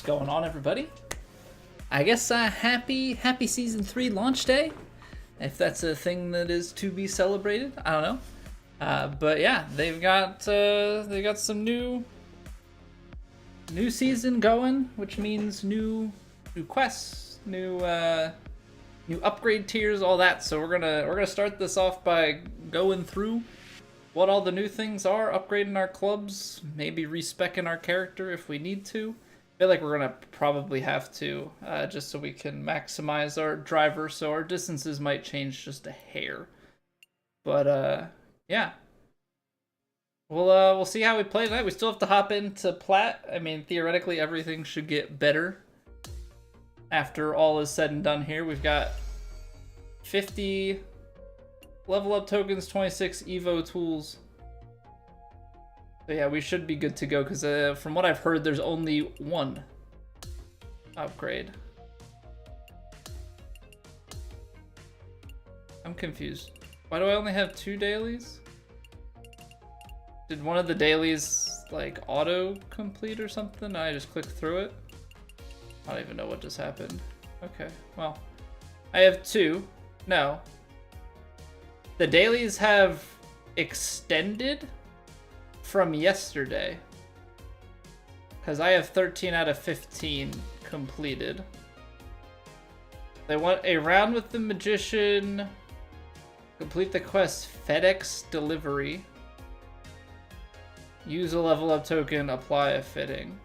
going on, everybody? I guess happy season 3 launch day, if that's a thing that is to be celebrated. I don't know, but yeah, they've got some new season going, which means new quests, new upgrade tiers, all that. So we're gonna start this off by going through what all the new things are, upgrading our clubs, maybe respecing our character if we need to. I feel like we're gonna probably have to, just so we can maximize our driver, so our distances might change just a hair. But yeah. We'll see how we play tonight. We still have to hop into Plat. I mean, theoretically, everything should get better after all is said and done here. We've got 50 level up tokens, 26 Evo tools. So yeah, we should be good to go, because from what I've heard, there's only one upgrade. I'm confused. Why do I only have 2 dailies? Did one of the dailies like auto complete or something? I just clicked through it. I don't even know what just happened. Okay, well, I have 2. No. The dailies have extended from yesterday, because I have 13 out of 15 completed. They want a round with the magician, complete the quest FedEx delivery, use a level up token, apply a fitting.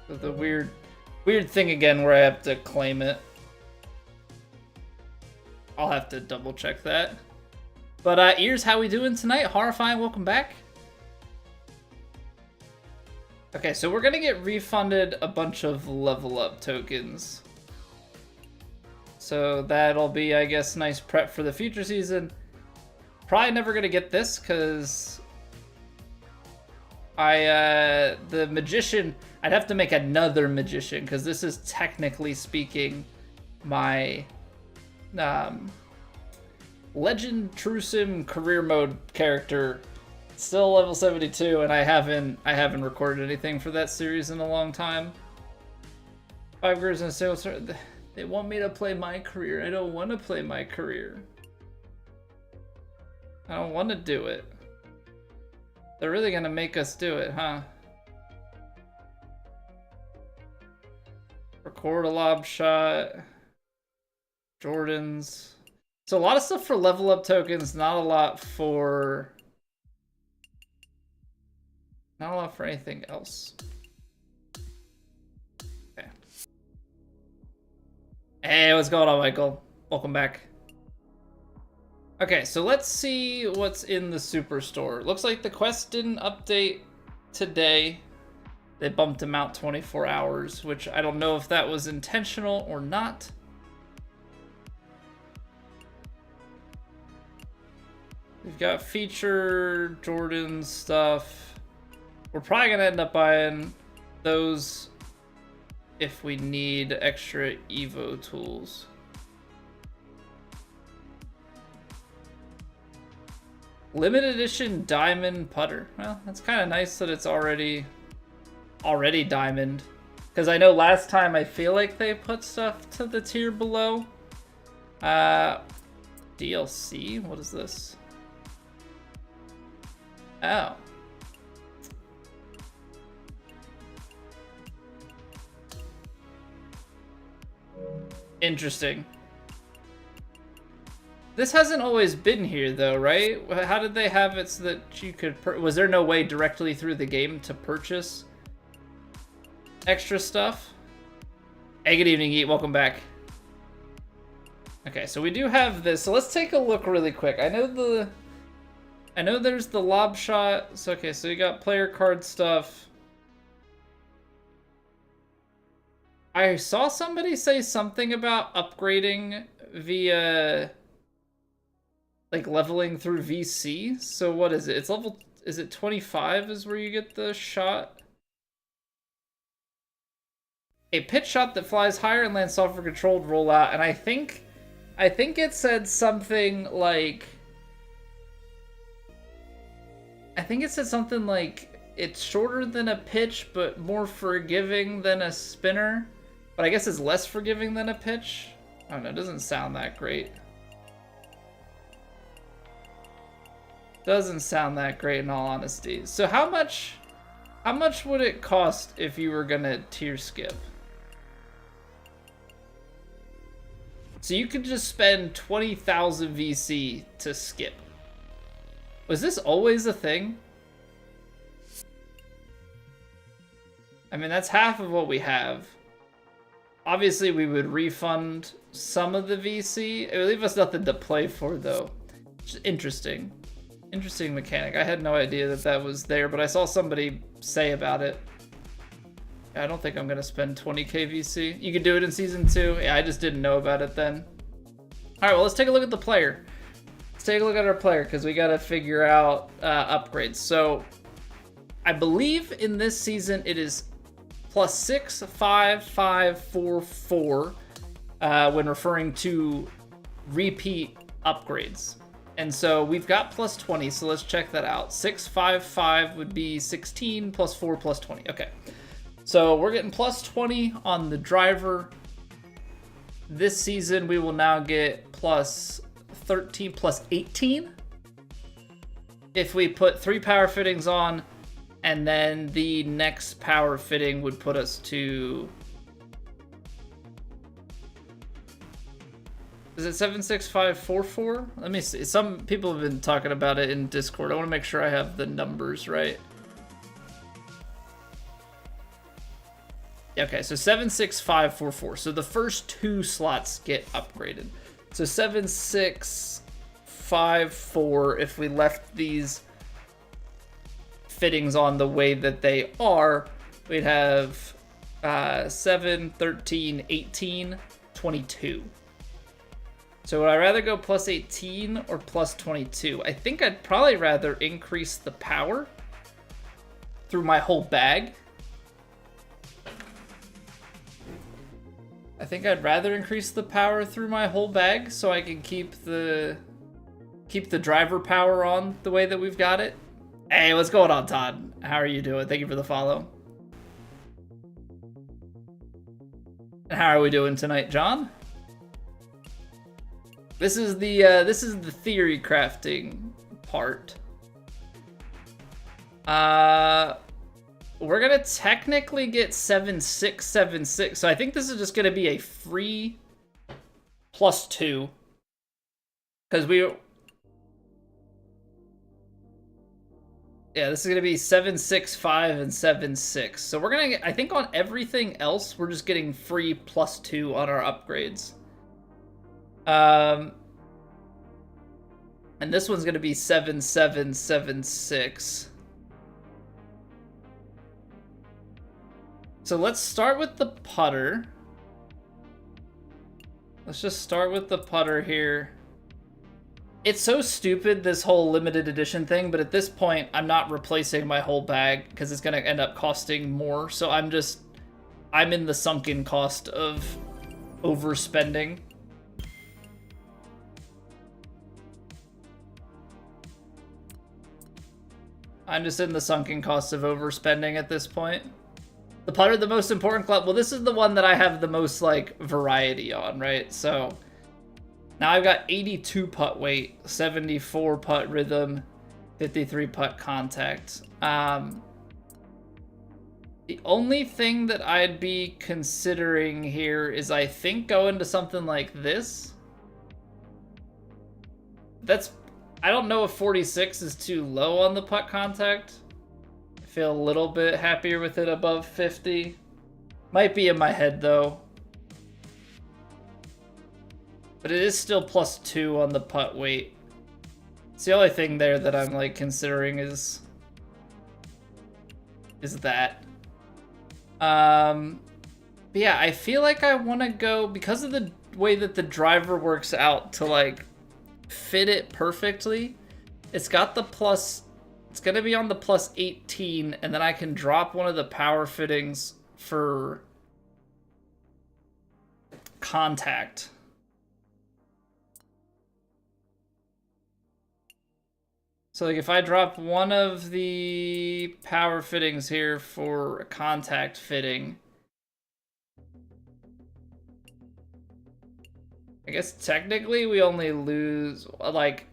The weird thing again where I have to claim it. I'll have to double check that. But Ears, how we doing tonight? Horrifying, welcome back. Okay, so we're gonna get refunded a bunch of level up tokens. So that'll be, I guess, nice prep for the future season. Probably never gonna get this, because the magician, I'd have to make another magician, because this is technically speaking my Legend Truesim career mode character, still level 72, and I haven't recorded anything for that series in a long time. 5 girls and sales. They want me to play my career. I don't want to play my career. I don't want to do it. They're really gonna make us do it, huh? Record a lob shot. Jordans. So a lot of stuff for level up tokens, not a lot for anything else. Okay. Hey, what's going on, Michael? Welcome back. Okay, so let's see what's in the Superstore. Looks like the quest didn't update today. They bumped them out 24 hours, which I don't know if that was intentional or not. We've got feature Jordan stuff. We're probably gonna end up buying those if we need extra Evo tools. Limited edition diamond putter. Well, that's kind of nice that it's already diamond, because I know last time I feel like they put stuff to the tier below. DLC. What is this? Oh. Interesting. This hasn't always been here, though, right? How did they have it so that you could... Was there no way directly through the game to purchase extra stuff? Hey, good evening, Eat. Welcome back. Okay, so we do have this. So let's take a look really quick. I know there's the lob shot. So, okay, so you got player card stuff. I saw somebody say something about upgrading via... like leveling through VC. So what is it? It's level, is it 25 is where you get the shot? a pitch shot that flies higher and lands software controlled rollout, and I think it said something like, it's shorter than a pitch but more forgiving than a spinner, but I guess it's less forgiving than a pitch. I don't know, it doesn't sound that great. Doesn't sound that great in all honesty. So how much would it cost if you were gonna tier skip? So you could just spend 20,000 VC to skip. Was this always a thing? I mean, that's half of what we have. Obviously, we would refund some of the VC. It would leave us nothing to play for, though. Just interesting. Interesting mechanic. I had no idea that that was there, but I saw somebody say about it. Yeah, I don't think I'm going to spend 20k VC. You could do it in Season 2. Yeah, I just didn't know about it then. All right, well, let's take a look at the player. Let's take a look at our player, because we got to figure out upgrades. So, I believe in this season it is +6, 5, 5, 4, 4 when referring to repeat upgrades. And so we've got +20, so let's check that out. 6, 5, 5 would be 16, +4, +20. Okay. So we're getting +20 on the driver. This season we will now get +13, +18 if we put 3 power fittings on, and then the next power fitting would put us to... Is it 76544? Let me see. Some people have been talking about it in Discord. I want to make sure I have the numbers right. Okay, so 76544. So the first 2 slots get upgraded. So 7654, if we left these fittings on the way that they are, we'd have 7, 13, 18, 22. So would I rather go +18 or +22? I think I'd probably rather increase the power through my whole bag. I think I'd rather increase the power through my whole bag so I can keep the driver power on the way that we've got it. Hey, what's going on, Todd? How are you doing? Thank you for the follow. And how are we doing tonight, John? This is the theory crafting part. We're gonna technically get 7676. So I think this is just gonna be a free +2. Because yeah, this is gonna be 765 and 76. So we're gonna get, I think on everything else, we're just getting free +2 on our upgrades. And this one's gonna be 7776. So let's start with the putter. Let's just start with the putter here. It's so stupid, this whole limited edition thing, but at this point, I'm not replacing my whole bag because it's gonna end up costing more. So I'm in the sunken cost of overspending. I'm just in the sunken cost of overspending at this point. The putter, the most important club. Well, this is the one that I have the most, like, variety on, right? So, now I've got 82 putt weight, 74 putt rhythm, 53 putt contact. The only thing that I'd be considering here is I think going to something like this. I don't know if 46 is too low on the putt contact. I feel a little bit happier with it above 50. Might be in my head though. But it is still +2 on the putt weight. It's the only thing there that I'm like considering is that. But yeah, I feel like I want to go, because of the way that the driver works out to like fit it perfectly. It's got the plus, it's going to be on the +18, and then I can drop one of the power fittings for contact. So like if I drop one of the power fittings here for a contact fitting, I guess technically we only lose, like,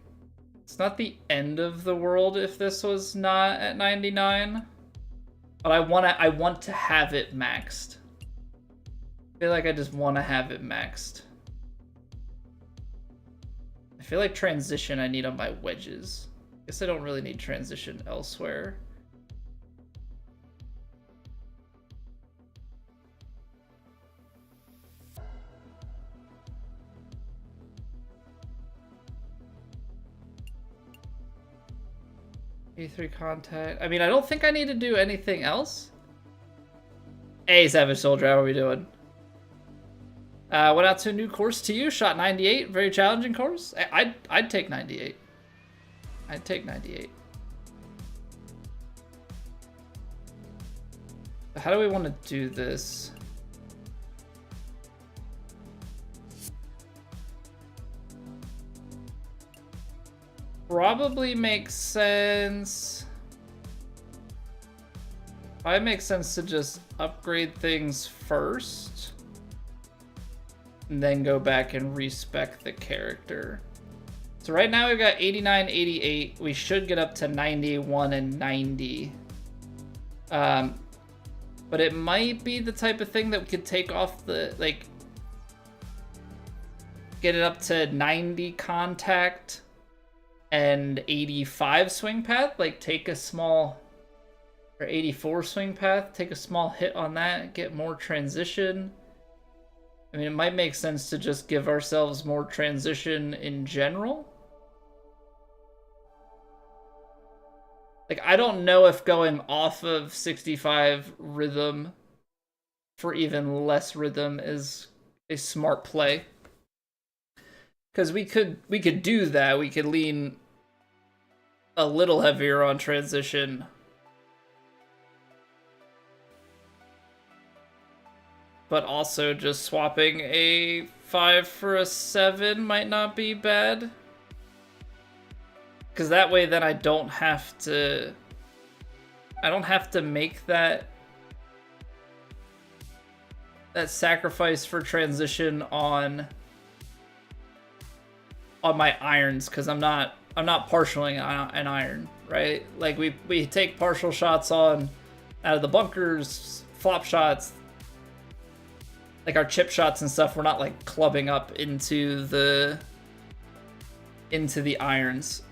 it's not the end of the world if this was not at 99, but I want to have it maxed. I feel like I just want to have it maxed. I feel like transition I need on my wedges. Guess I don't really need transition elsewhere. A3 contact. I mean, I don't think I need to do anything else. Hey, Savage Soldier, how are we doing? Went out to a new course to you, shot 98, very challenging course. I'd take 98. I'd take 98. How do we want to do this? Probably makes sense. Probably makes sense to just upgrade things first, and then go back and respec the character. So right now we've got 89, 88. We should get up to 91 and 90. But it might be the type of thing that we could take off the, like, get it up to 90 contact and 85 swing path. Like take a small, or 84 swing path, take a small hit on that, get more transition. I mean, it might make sense to just give ourselves more transition in general. Like, I don't know if going off of 65 rhythm for even less rhythm is a smart play. Because we could do that. We could lean a little heavier on transition. But also just swapping a 5 for a 7 might not be bad. Because that way then I don't have to make that sacrifice for transition on my irons, because I'm not partialing an iron, right? Like we take partial shots on out of the bunkers, flop shots, like our chip shots and stuff. We're not like clubbing up into the irons.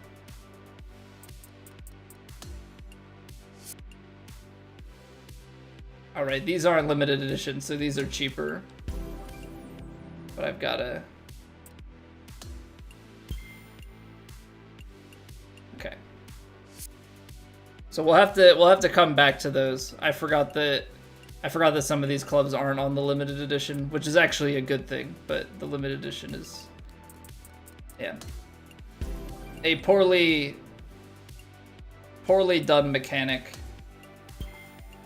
All right, these aren't limited edition, so these are cheaper. But I've gotta. Okay. So we'll have to come back to those. I forgot that some of these clubs aren't on the limited edition, which is actually a good thing. But the limited edition is, yeah, a poorly done mechanic.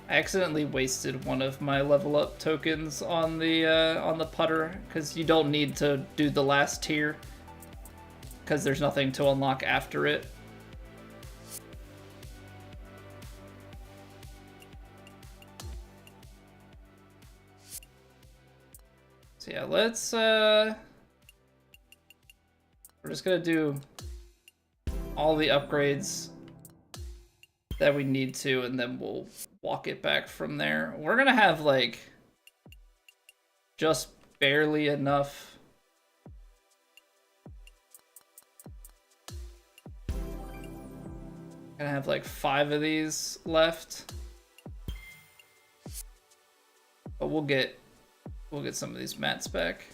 I accidentally wasted one of my level up tokens on the putter, because you don't need to do the last tier because there's nothing to unlock after it. So yeah, let's we're just gonna do all the upgrades that we need to, and then we'll walk it back from there. We're gonna have like just barely enough. Gonna have like 5 of these left, but we'll get some of these mats back.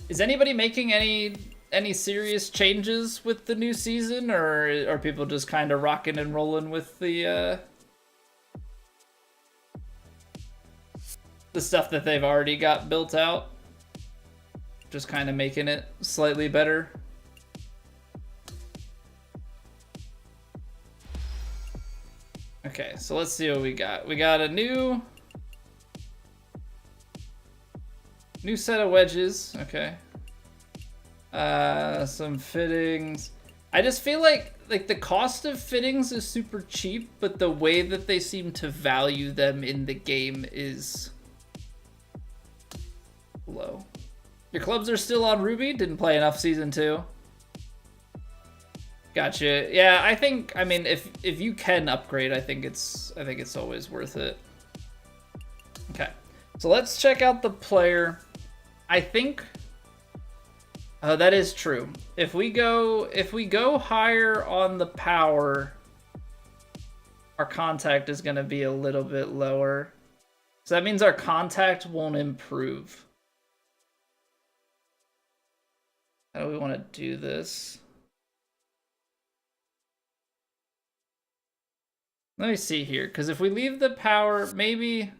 Is anybody making any serious changes with the new season, or are people just kind of rocking and rolling with the stuff that they've already got built out, just kind of making it slightly better? Okay, so let's see what we got. We got a new set of wedges. Okay. Some fittings. I just feel like the cost of fittings is super cheap, but the way that they seem to value them in the game is low. Your clubs are still on Ruby? Didn't play enough season 2. Gotcha. Yeah, I mean if you can upgrade, I think it's always worth it. Okay. So let's check out the player. I think that is true. If we go higher on the power, our contact is going to be a little bit lower. So that means our contact won't improve. How do we want to do this? Let me see here, because if we leave the power, maybe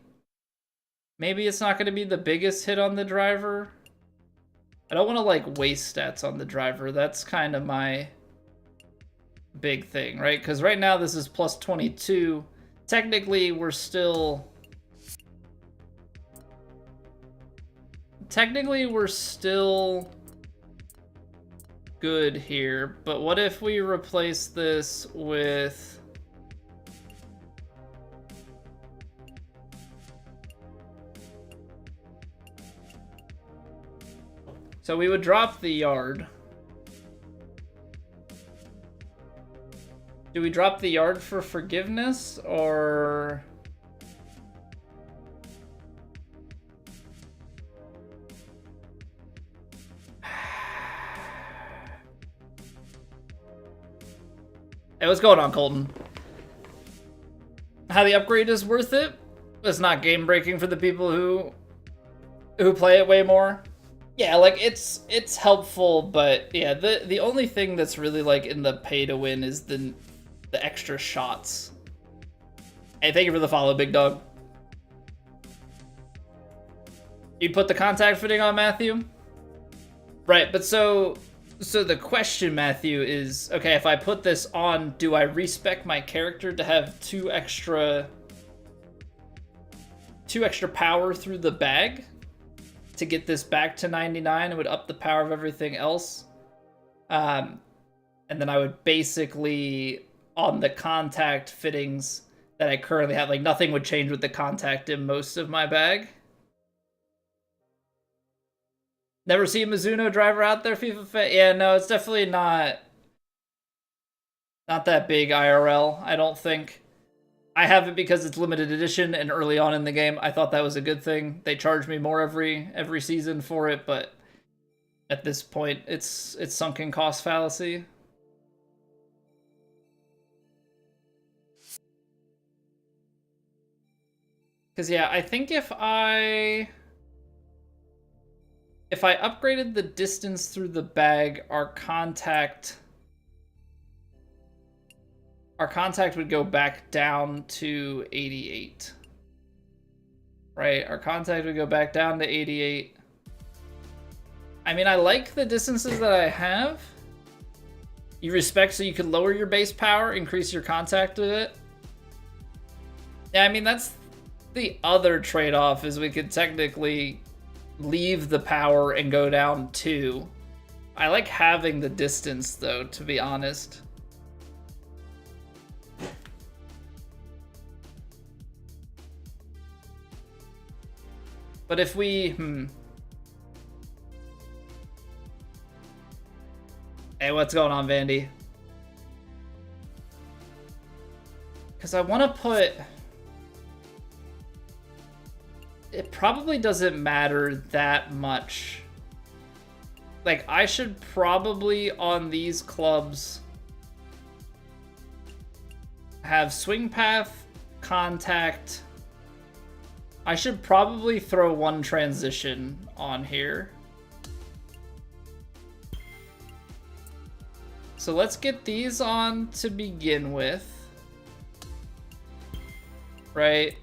it's not going to be the biggest hit on the driver. I don't want to like waste stats on the driver. That's kind of my big thing, right? Because right now this is plus 22. Technically, we're still good here. But what if we replace this with... So we would drop the yard. Do we drop the yard for forgiveness, or... Hey, what's going on, Colton? How the upgrade is worth it? It's not game breaking for the people who play it way more. Yeah, like it's helpful, but yeah, the only thing that's really like in the pay to win is the extra shots. Hey, thank you for the follow, big dog. You'd put the contact fitting on, Matthew? Right, but so the question, Matthew, is okay, if I put this on, do I respec my character to have two extra power through the bag? To get this back to 99, it would up the power of everything else. And then I would basically, on the contact fittings that I currently have, like nothing would change with the contact in most of my bag. Never see a Mizuno driver out there, FIFA fan? Yeah, no, it's definitely not that big IRL, I don't think. I have it because it's limited edition, and early on in the game, I thought that was a good thing. They charge me more every season for it, but at this point, it's sunken cost fallacy. Because yeah, I think if I upgraded the distance through the bag, our contact would go back down to 88. Right? Our contact would go back down to 88. I mean, I like the distances that I have. You respect so you can lower your base power, increase your contact with it. Yeah, I mean, that's the other trade-off, is we could technically leave the power and go down 2. I like having the distance, though, to be honest. But if we... Hey, what's going on, Vandy? Because I want to put... It probably doesn't matter that much. Like, I should probably, on these clubs, have swing path, contact... I should probably throw one transition on here. So let's get these on to begin with. Right?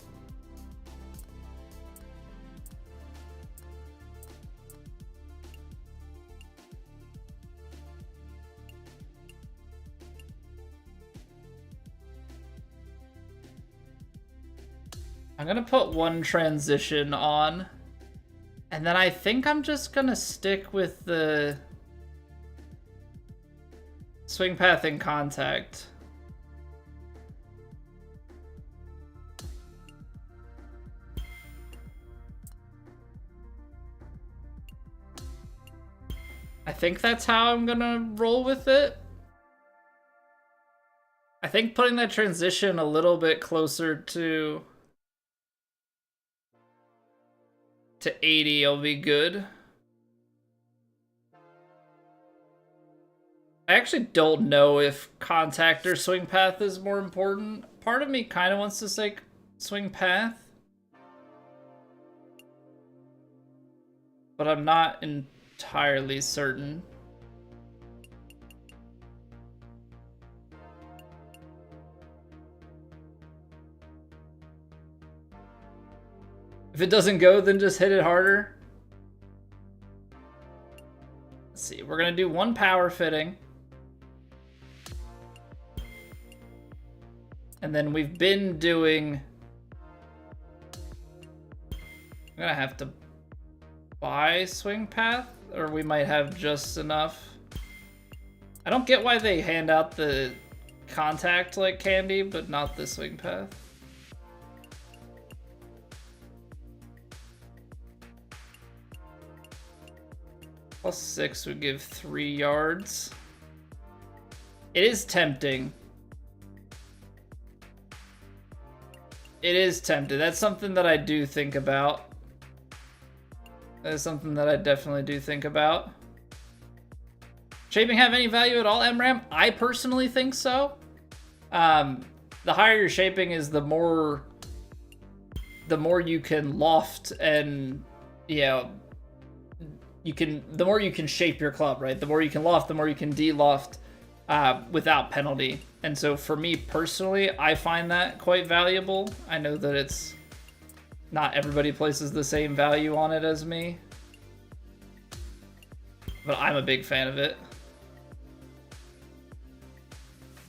I'm gonna put one transition on. And then I think I'm just gonna stick with the swing path in contact. I think that's how I'm gonna roll with it. I think putting that transition a little bit closer to 80 will be good. I actually don't know if contact or swing path is more important. Part of me kind of wants to say swing path, but I'm not entirely certain. If it doesn't go, then just hit it harder. Let's see, we're gonna do one power fitting. And then we've been doing... I'm gonna have to buy swing path, or we might have just enough. I don't get why they hand out the contact like candy, but not the swing path. +6 would give 3 yards. It is tempting. It is tempting. That's something that I do think about. That is something that I definitely do think about. Shaping have any value at all, MRAM? I personally think so. The higher your shaping is, the more you can loft and, you know, the more you can shape your club, right? The more you can loft, the more you can de-loft without penalty. And so for me personally, I find that quite valuable. I know that it's not everybody places the same value on it as me, but I'm a big fan of it.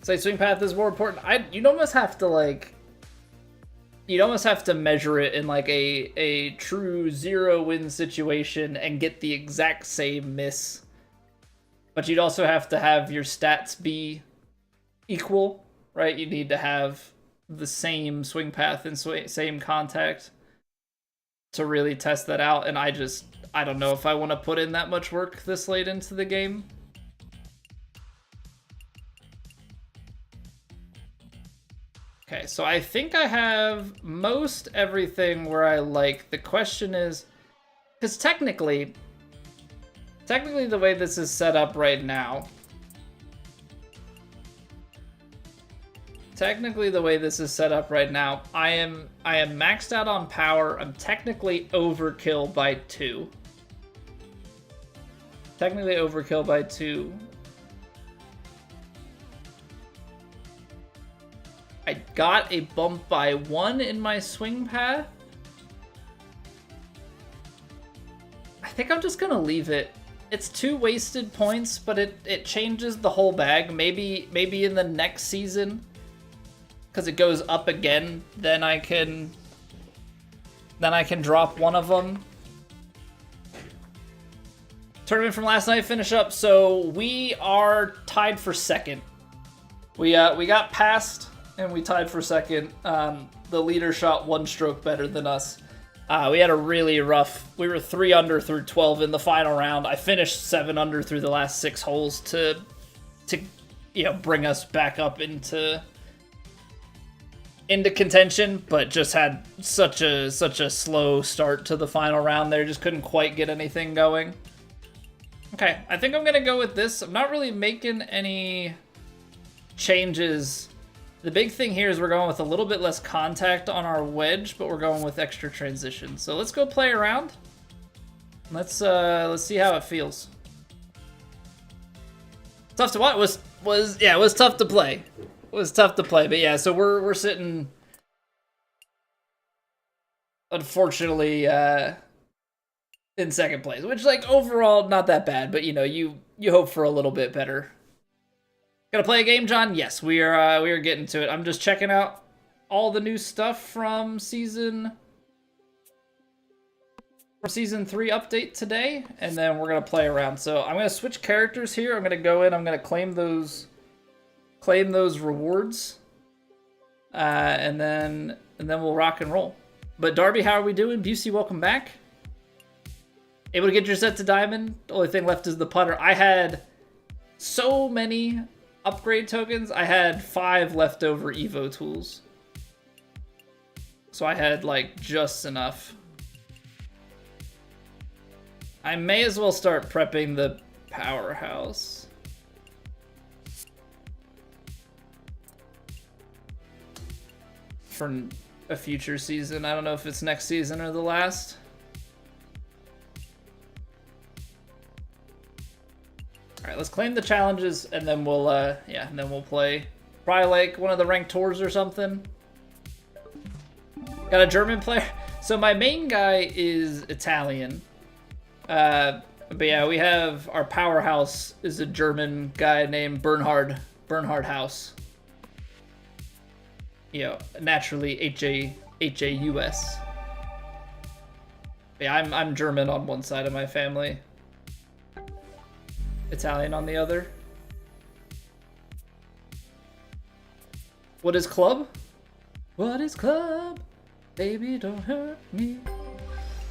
Say swing path is more important. You'd almost have to measure it in like a true 0-win situation and get the exact same miss. But you'd also have to have your stats be equal, right? You need to have the same swing path and same contact to really test that out. And I don't know if I want to put in that much work this late into the game. Okay, so I think I have most everything where I like. The question is, because technically the way this is set up right now, I am maxed out on power. I'm technically overkill by 2. I got a bump by 1 in my swing path. I think I'm just gonna leave it. It's 2 wasted points, but it changes the whole bag. Maybe in the next season, because it goes up again, then I can drop one of them. Tournament from last night, finish up. So we are tied for second. We got past and we tied for second. The leader shot 1 stroke better than us. We had a really rough... We were 3 under through 12 in the final round. I finished 7 under through the last 6 holes to bring us back up into contention, but just had such a slow start to the final round there. Just couldn't quite get anything going. Okay, I think I'm gonna go with this. I'm not really making any changes. The big thing here is we're going with a little bit less contact on our wedge, but we're going with extra transition. So let's go play around. Let's see how it feels. Tough to watch. It was tough to play. It was tough to play, but yeah. So we're sitting, unfortunately, in second place, which like overall not that bad, but you hope for a little bit better. Gonna play a game, John? Yes, we are getting to it. I'm just checking out all the new stuff from season 3 update today, and then we're gonna play around. So I'm gonna switch characters here. I'm gonna go in. I'm gonna claim those rewards, and then we'll rock and roll. But Darby, how are we doing? Busey, welcome back. Able to get your set to diamond. The only thing left is the putter. I had so many upgrade tokens. I had 5 leftover Evo tools, so I had like just enough. I may as well start prepping the powerhouse. For a future season. I don't know if it's next season or the last. Alright, let's claim the challenges and then we'll and then we'll play. Probably like one of the ranked tours or something. Got a German player. So my main guy is Italian. But yeah, we have our powerhouse is a German guy named Bernhard House. You know, naturally H-A-U-S. Yeah, I'm German on one side of my family. Italian on the other. What is club? What is club? Baby, don't hurt me.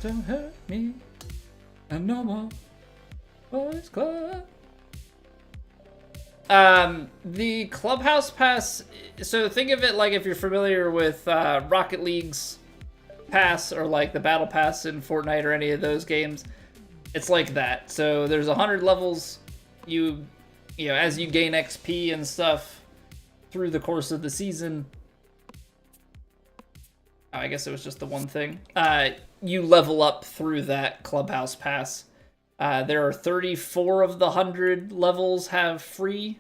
Don't hurt me. And no more. What is club? The clubhouse pass, so think of it like if you're familiar with Rocket League's pass or like the battle pass in Fortnite or any of those games, it's like that. So there's 100 levels. You know, as you gain XP and stuff through the course of the season, I guess it was just the one thing, you level up through that clubhouse pass. There are 34 of the 100 levels have free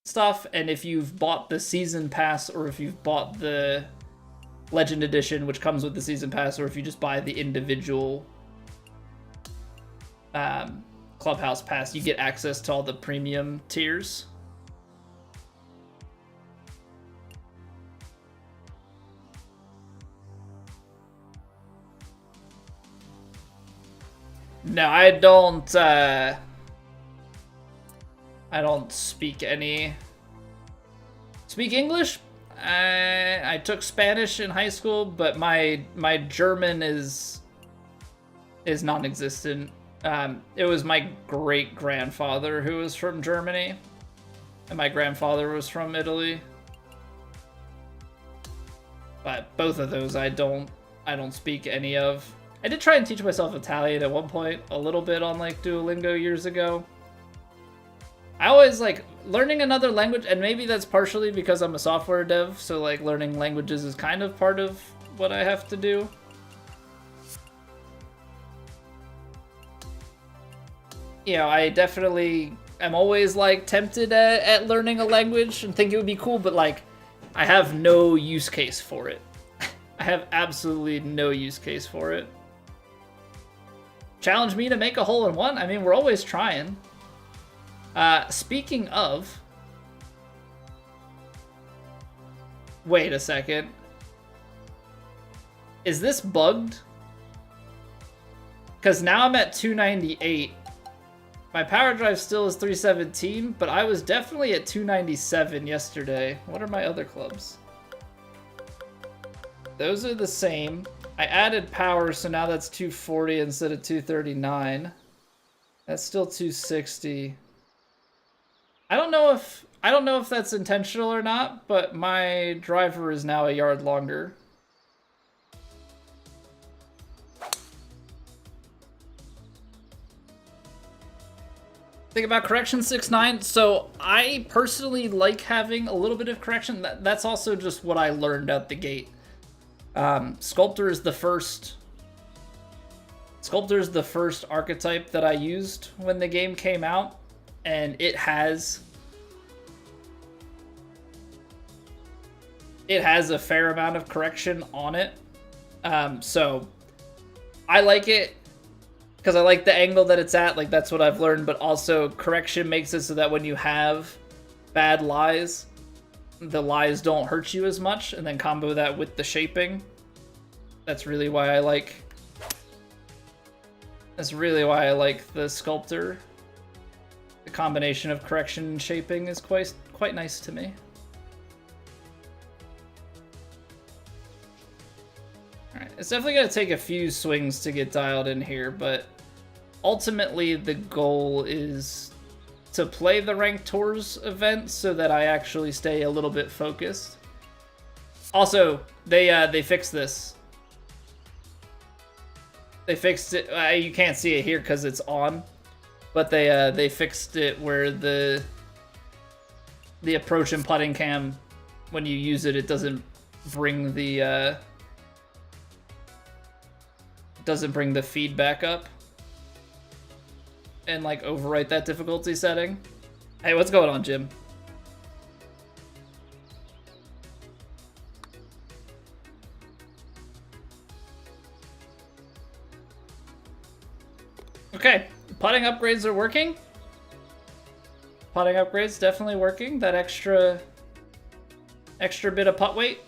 stuff, and if you've bought the season pass or if you've bought the Legend Edition, which comes with the season pass, or if you just buy the individual clubhouse pass, you get access to all the premium tiers. No, I don't speak English. I took Spanish in high school, but my German is non-existent. It was my great-grandfather who was from Germany, and my grandfather was from Italy. But both of those I don't speak any of. I did try and teach myself Italian at one point, a little bit on like Duolingo years ago. I always like learning another language, and maybe that's partially because I'm a software dev, so like learning languages is kind of part of what I have to do. You know, I definitely am always like tempted at learning a language and think it would be cool, but like I have no use case for it. I have absolutely no use case for it. Challenge me to make a hole-in-one? I mean, we're always trying. Speaking of... Wait a second. Is this bugged? Because now I'm at 298. My power drive still is 317, but I was definitely at 297 yesterday. What are my other clubs? Those are the same. I added power, so now that's 240 instead of 239. That's still 260. I don't know if that's intentional or not, but my driver is now a yard longer. Think about correction 6-9. So I personally like having a little bit of correction. That's also just what I learned out the gate. Sculptor is the first archetype that I used when the game came out, and it has a fair amount of correction on it. So I like it because I like the angle that it's at, like that's what I've learned, but also correction makes it so that when you have bad lies, the lies don't hurt you as much, and then combo that with the shaping. That's really why I like the sculptor. The combination of correction and shaping is quite nice to me. Alright, it's definitely gonna take a few swings to get dialed in here, but ultimately the goal is to play the Ranked Tours event so that I actually stay a little bit focused. Also, they fixed this. They fixed it. You can't see it here because it's on, but they fixed it where the approach and putting cam, when you use it, it doesn't bring the feedback up and like overwrite that difficulty setting. Hey, what's going on, Jim? Okay, putting upgrades are working. Putting upgrades definitely working. That extra bit of putt weight.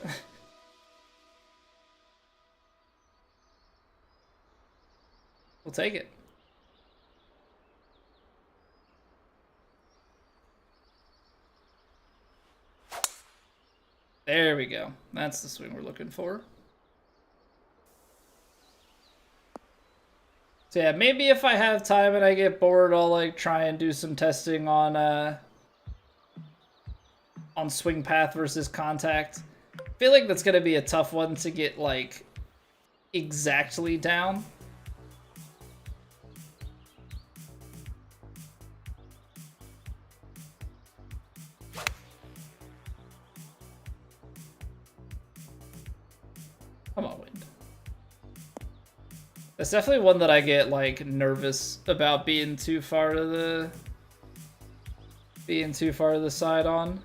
We'll take it. There we go. That's the swing we're looking for. So yeah, maybe if I have time and I get bored, I'll like try and do some testing on swing path versus contact. I feel like that's gonna be a tough one to get like exactly down. Come on, wind. That's definitely one that I get like nervous about being too far to the side on.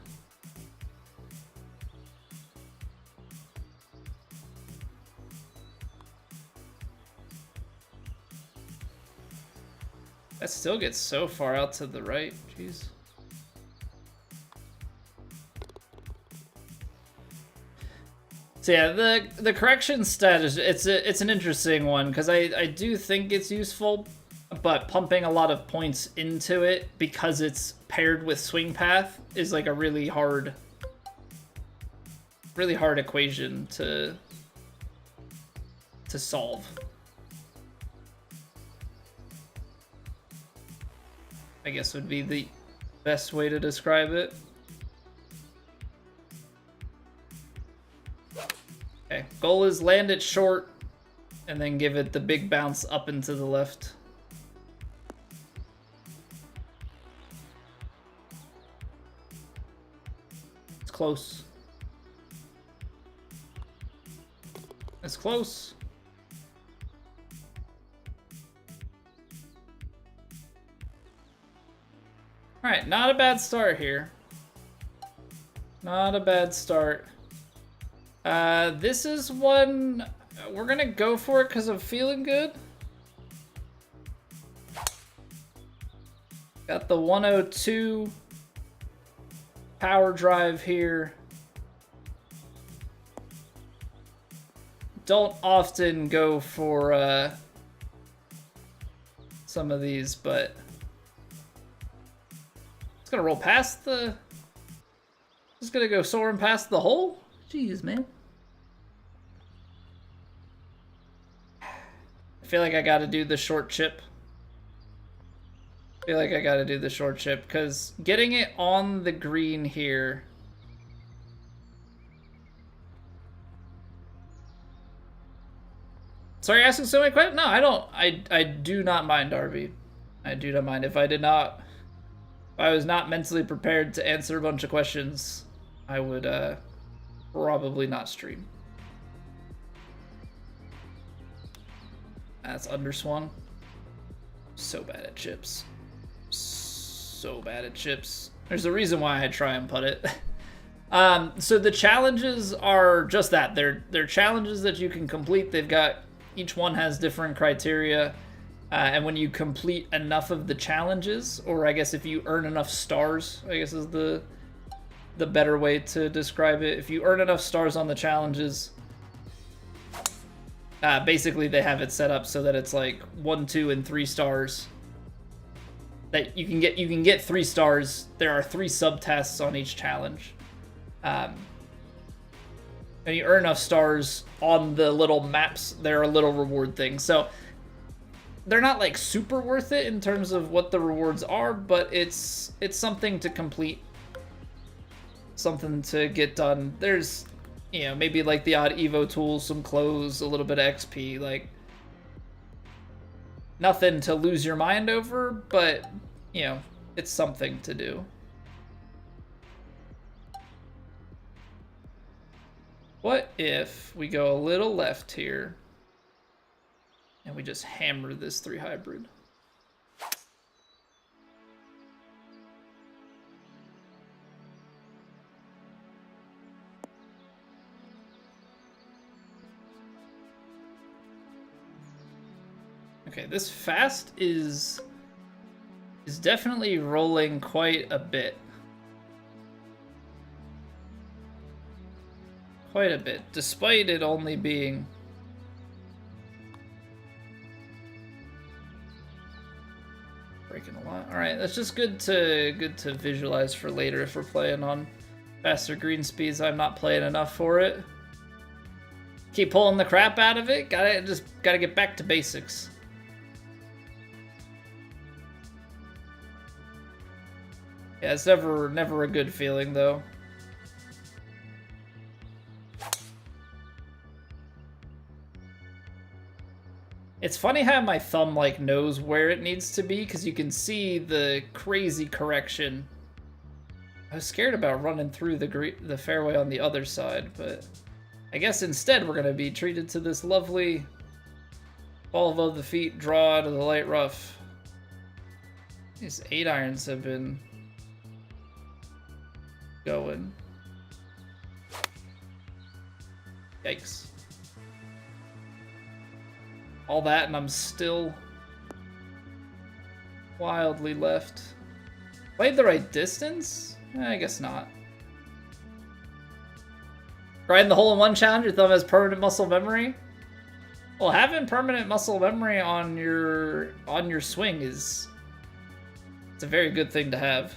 That still gets so far out to the right. Jeez. So yeah, the correction stat is it's an interesting one because I do think it's useful, but pumping a lot of points into it because it's paired with swing path is like a really hard equation to solve. I guess would be the best way to describe it. Okay, goal is land it short and then give it the big bounce up and to the left. It's close. It's close. Alright, not a bad start here. Not a bad start. This is one we're gonna go for it because I'm feeling good. Got the 102 power drive here. Don't often go for some of these, but it's gonna roll past the. Just gonna go soaring past the hole. Jeez, man. I feel like I gotta do the short chip. Because getting it on the green here. Sorry, asking so many questions? No, I don't. I do not mind, RB. I do not mind. If I was not mentally prepared to answer a bunch of questions, I would probably not stream. That's underswung. So bad at chips. So bad at chips. There's a reason why I try and putt it. So the challenges are just that. They're challenges that you can complete. Each one has different criteria. And when you complete enough of the challenges, or I guess if you earn enough stars, I guess is the the better way to describe it. If you earn enough stars on the challenges, basically they have it set up so that it's like 1, 2, and 3 stars. That you can get 3 stars. There are 3 subtasks on each challenge. And you earn enough stars on the little maps. There are little reward things. So they're not like super worth it in terms of what the rewards are, but it's something to complete. Something to get done. There's, you know, maybe like the odd Evo tools, some clothes, a little bit of XP, like nothing to lose your mind over, but, you know, it's something to do. What if we go a little left here and we just hammer this 3 hybrid? Okay, this fast is definitely rolling quite a bit. Quite a bit, despite it only being breaking a lot. All right, that's just good to visualize for later if we're playing on faster green speeds. I'm not playing enough for it. Keep pulling the crap out of it. Gotta get back to basics. Yeah, it's never a good feeling though. It's funny how my thumb like knows where it needs to be because you can see the crazy correction. I was scared about running through the fairway on the other side, but I guess instead we're gonna be treated to this lovely ball above the feet draw out of the light rough. These 8 irons have been going. Yikes. All that and I'm still wildly left. Played the right distance? I guess not. Grinding the hole-in-one challenge, your thumb has permanent muscle memory? Well, having permanent muscle memory on your swing it's a very good thing to have.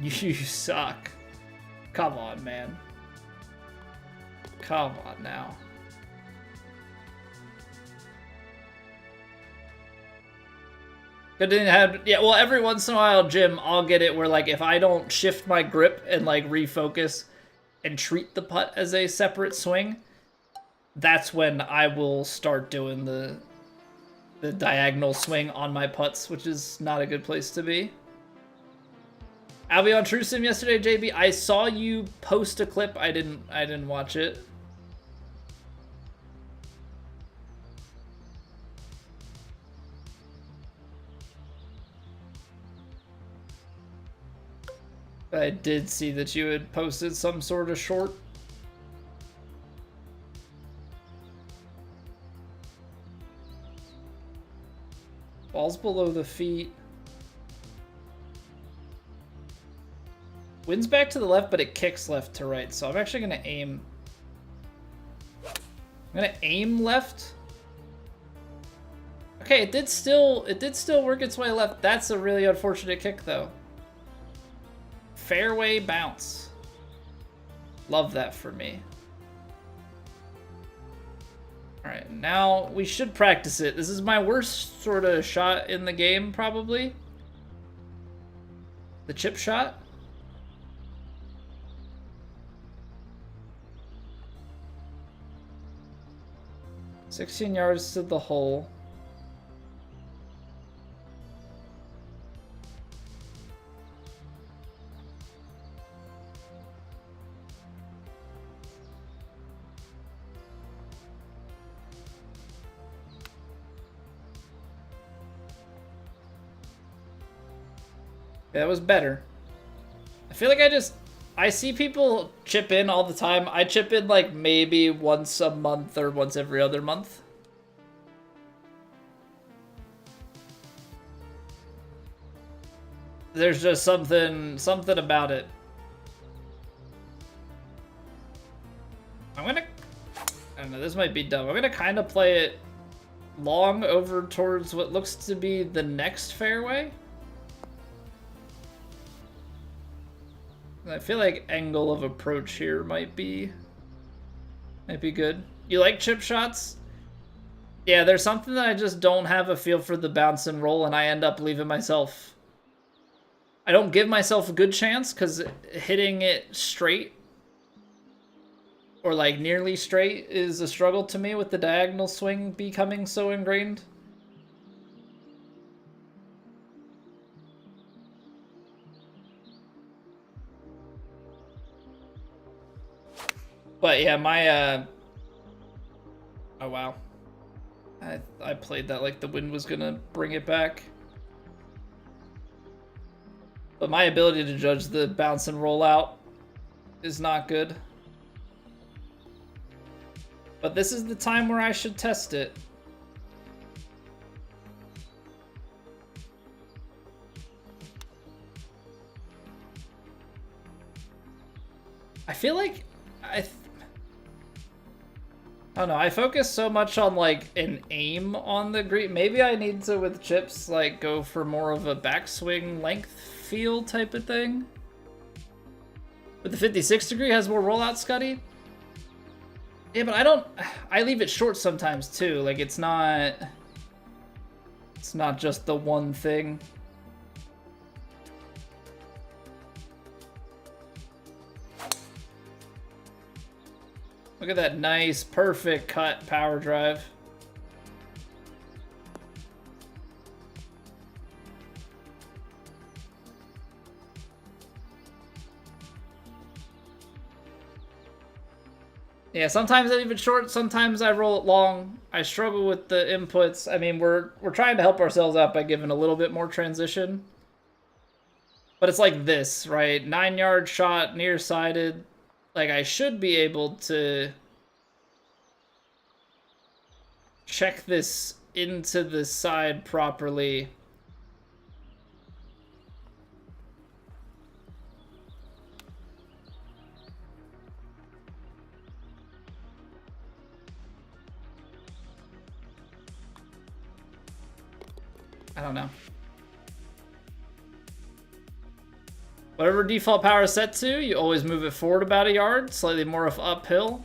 You suck. Come on, man. Come on now. Good thing to have, yeah, well, every once in a while, Jim, I'll get it where, like, if I don't shift my grip and, like, refocus and treat the putt as a separate swing, that's when I will start doing the diagonal swing on my putts, which is not a good place to be. I'll be on True Sim yesterday, JB. I saw you post a clip. I didn't watch it. I did see that you had posted some sort of short. Ball's below the feet. Wind's back to the left, but it kicks left to right. So I'm actually gonna aim. I'm gonna aim left. Okay, it did still work its way left. That's a really unfortunate kick though. Fairway bounce. Love that for me. Alright, now we should practice it. This is my worst sort of shot in the game, probably. The chip shot. $16 yards to the hole. Yeah, that was better. I feel like I just I see people chip in all the time. I chip in like maybe once a month or once every other month. There's just something about it. I don't know, this might be dumb. I'm gonna kind of play it long over towards what looks to be the next fairway. I feel like angle of approach here might be good. You like chip shots? Yeah, there's something that I just don't have a feel for the bounce and roll, and I end up leaving myself. I don't give myself a good chance because hitting it straight or like nearly straight is a struggle to me with the diagonal swing becoming so ingrained. But yeah, my oh wow. I played that like the wind was gonna bring it back. But my ability to judge the bounce and roll out is not good. But this is the time where I should test it. I feel like I don't know, I focus so much on like an aim on the green. Maybe I need to, with chips, like go for more of a backswing length feel type of thing. But the 56 degree has more rollout, Scuddy. Yeah, but I leave it short sometimes too. Like it's not just the one thing. Look at that nice, perfect cut power drive. Yeah, sometimes I leave it short, sometimes I roll it long. I struggle with the inputs. I mean, we're trying to help ourselves out by giving a little bit more transition. But it's like this, right? 9-yard shot, nearsighted. Like, I should be able to check this into the side properly. I don't know. Whatever default power is set to, you always move it forward about a yard, slightly more of uphill.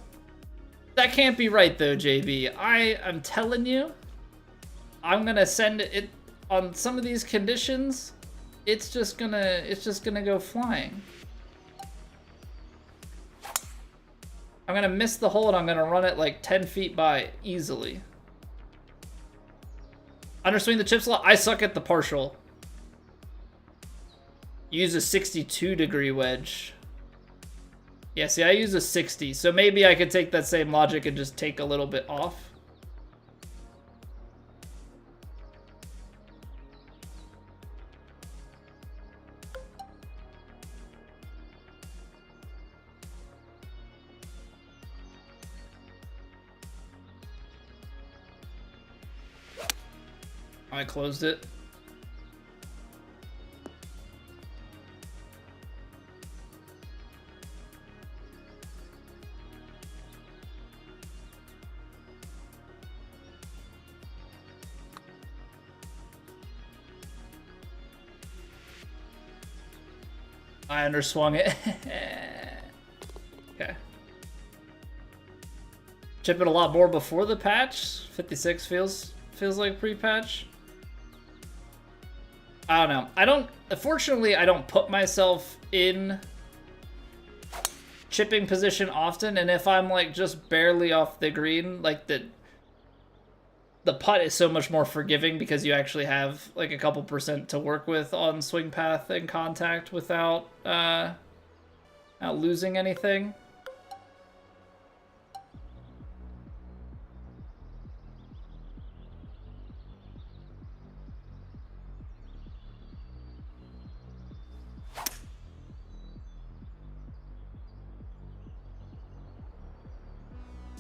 That can't be right though, JB. I'm telling you, I'm gonna send it on some of these conditions. It's just gonna go flying. I'm gonna miss the hole and I'm gonna run it like 10 feet by easily. Underswing the chip slot. I suck at the partial. Use a 62 degree wedge. Yeah, see, I use a 60, so maybe I could take that same logic and just take a little bit off. I closed it. I underswung it. Okay. Chip it a lot more before the patch. 56 feels like pre-patch. I don't know. Fortunately, I don't put myself in chipping position often, and if I'm like just barely off the green, like the putt is so much more forgiving because you actually have like a couple % to work with on swing path and contact without not losing anything.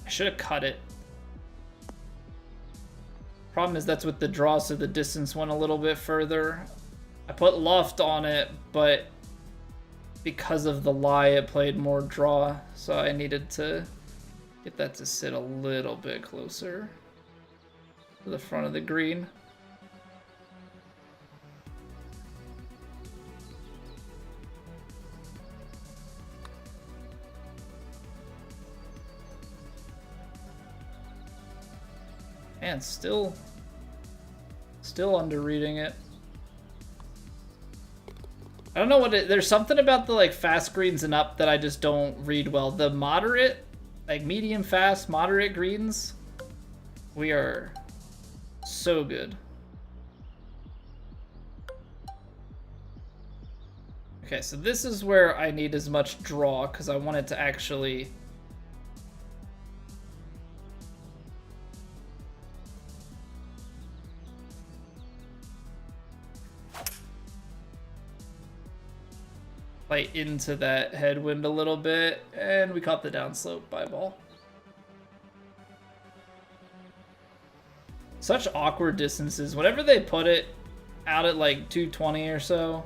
I should have cut it. Problem is that's with the draw, so the distance went a little bit further. I put loft on it, but because of the lie, it played more draw, so I needed to get that to sit a little bit closer to the front of the green. Man, still under-reading it. I don't know what it, there's something about the like fast greens and up that I just don't read well. The moderate, like medium fast, moderate greens, we are so good. Okay, so this is where I need as much draw because I want it to actually play into that headwind a little bit, and we caught the downslope by ball. Such awkward distances. Whenever they put it out at like 220 or so,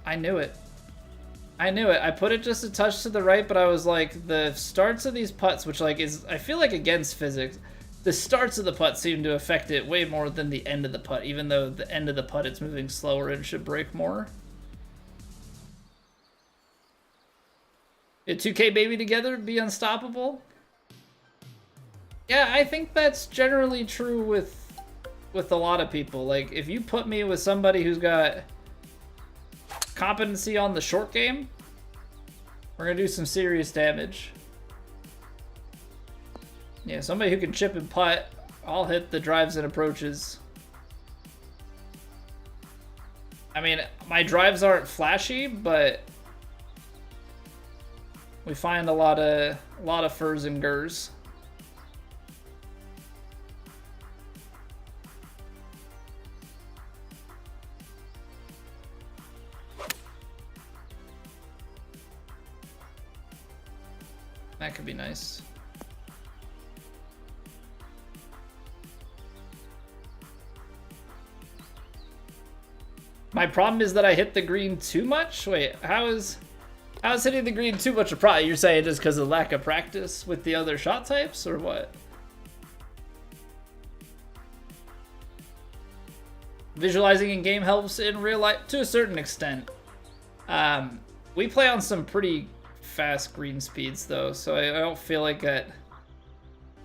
I knew it. I knew it. I put it just a touch to the right, but I was like, the starts of these putts, which like is, I feel like against physics, the starts of the putt seem to affect it way more than the end of the putt, even though the end of the putt it's moving slower and should break more. A 2K baby together, be unstoppable? Yeah, I think that's generally true with a lot of people. Like, if you put me with somebody who's got competency on the short game, we're gonna do some serious damage. Yeah, somebody who can chip and putt, I'll hit the drives and approaches. I mean, my drives aren't flashy, but we find a lot of furs and gurs. That could be nice. My problem is that I hit the green too much? Wait, how is hitting the green too much a problem? You're saying just because of lack of practice with the other shot types, or what? Visualizing in game helps in real life to a certain extent. We play on some pretty fast green speeds though, so I don't feel like that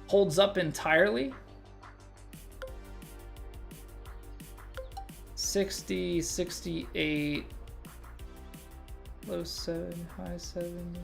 holds up entirely. 60, 68, low 7, high 70.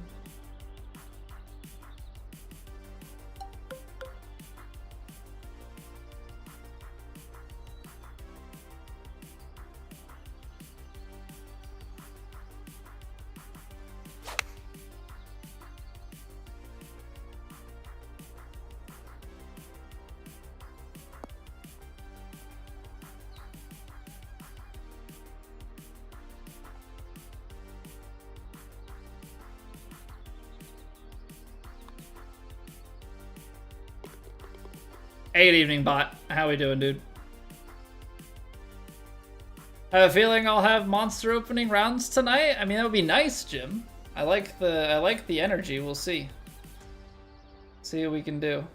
Hey, good evening, bot. How we doing, dude? I have a feeling I'll have monster opening rounds tonight. I mean, that would be nice, Jim. I like the energy. We'll see. See what we can do.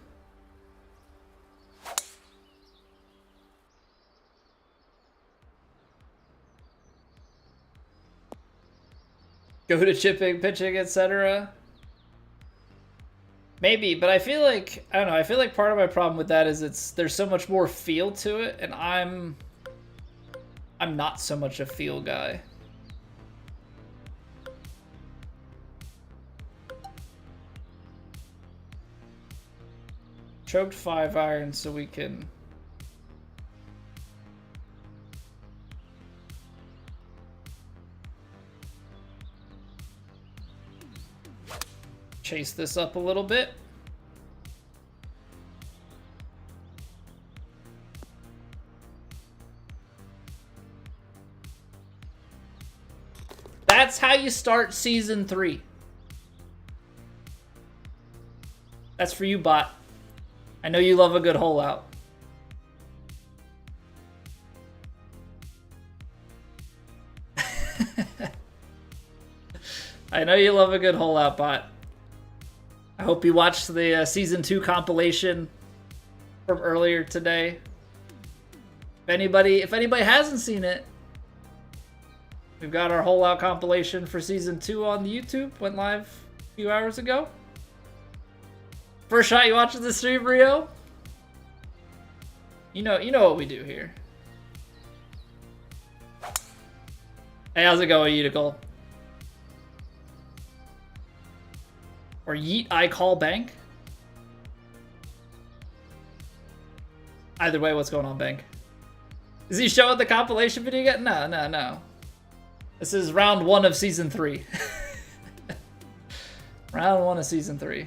Go to chipping, pitching, etc. Maybe, but I feel like, I don't know, I feel like part of my problem with that is there's so much more feel to it, and I'm not so much a feel guy. Choked 5-iron so we can chase this up a little bit. That's how you start season 3. That's for you, bot. I know you love a good hole out. I know you love a good hole out, bot. I hope you watched the season 2 compilation from earlier today. If anybody hasn't seen it, we've got our hole out compilation for season 2 on the YouTube. Went live a few hours ago. First shot you watching the stream, Rio? You know what we do here. Hey, how's it going, Utical? Or Yeet I Call Bank? Either way, what's going on, Bank? Is he showing the compilation video yet? No. This is round 1 of season 3. Round 1 of season 3.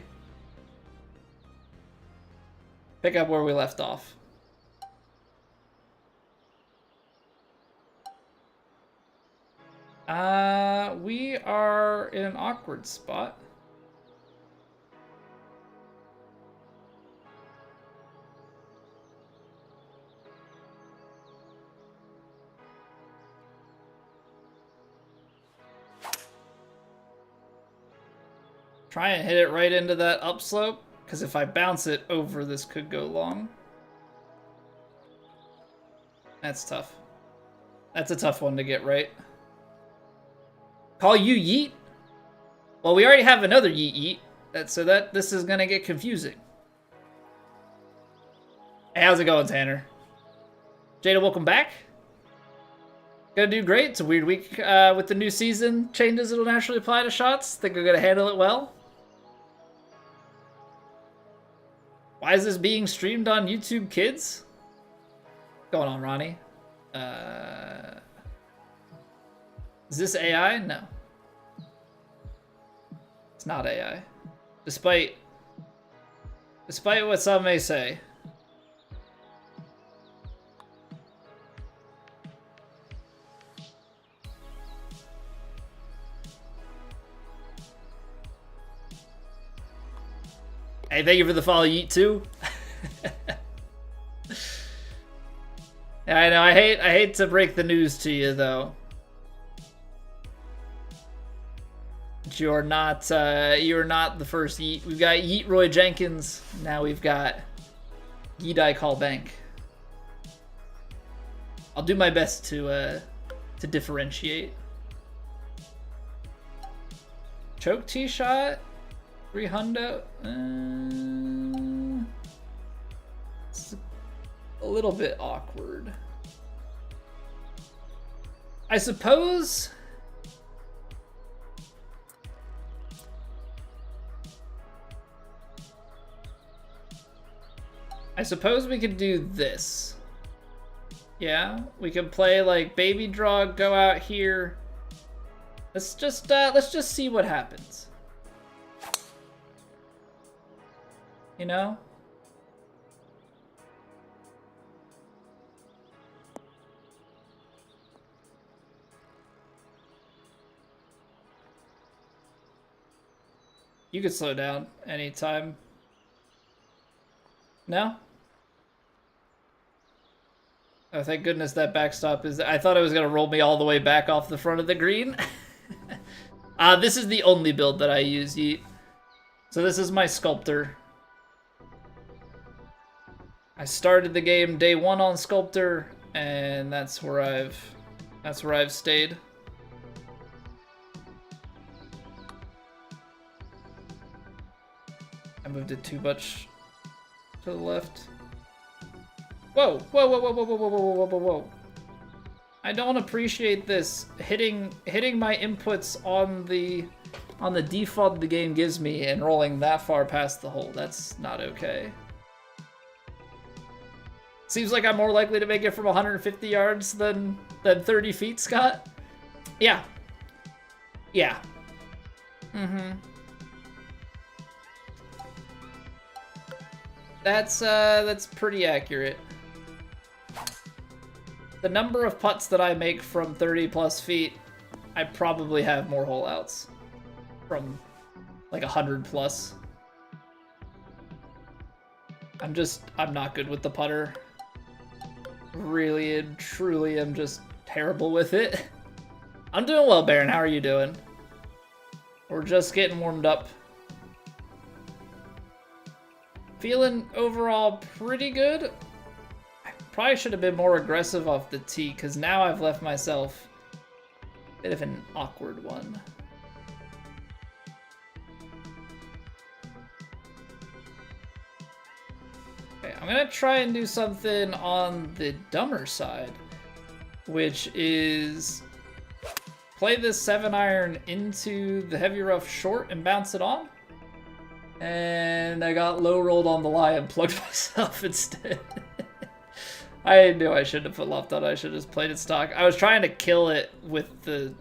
Pick up where we left off. We are in an awkward spot. Try and hit it right into that upslope, because if I bounce it over, this could go long. That's tough. That's a tough one to get right. Call you Yeet? Well, we already have another Yeet. So this is gonna get confusing. Hey, how's it going, Tanner? Jada, welcome back. Gonna do great. It's a weird week with the new season changes. It'll naturally apply to shots. Think we're gonna handle it well. Why is this being streamed on YouTube Kids? What's going on, Ronnie? Is this AI? No. It's not AI. Despite what some may say. Hey, thank you for the follow, Yeet, too. Yeah, I know. I hate to break the news to you, though. But you're not the first Yeet. We've got Yeet Roy Jenkins. Now we've got Yeet I Call Bank. I'll do my best to differentiate. Choke tee shot. 300. It's a little bit awkward. I suppose. We could do this. Yeah, we could play like baby draw, go out here. Let's just see what happens. You know? You could slow down anytime. No? Oh, thank goodness that backstop is... I thought it was going to roll me all the way back off the front of the green. This is the only build that I use, Yeet. So this is my Sculptor. I started the game day 1 on Sculptor, and that's where I've stayed. I moved it too much to the left. Whoa, whoa, whoa, whoa, whoa, whoa, whoa, whoa, whoa, whoa. I don't appreciate this hitting my inputs on the default the game gives me and rolling that far past the hole. That's not okay. Seems like I'm more likely to make it from 150 yards than 30 feet, Scott. Yeah. Yeah. Mm-hmm. That's pretty accurate. The number of putts that I make from 30 plus feet, I probably have more hole outs from like 100 plus. I'm not good with the putter. Really and truly, I'm just terrible with it. I'm doing well, Baron. How are you doing? We're just getting warmed up. Feeling overall pretty good. I probably should have been more aggressive off the tee, because now I've left myself a bit of an awkward one. Okay, I'm gonna try and do something on the dumber side, which is play this 7-iron into the heavy rough short and bounce it on. And I got low rolled on the lie and plugged myself instead. I knew I shouldn't have put loft on. I should have just played it stock. I was trying to kill it with the,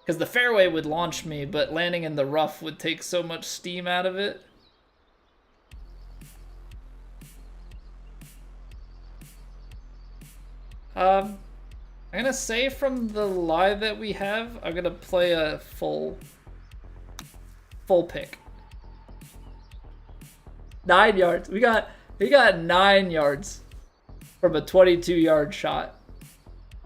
because the fairway would launch me, but landing in the rough would take so much steam out of it. I'm gonna say from the lie that we have, I'm gonna play a full pick. 9 yards. We got 9 yards from a 22-yard shot.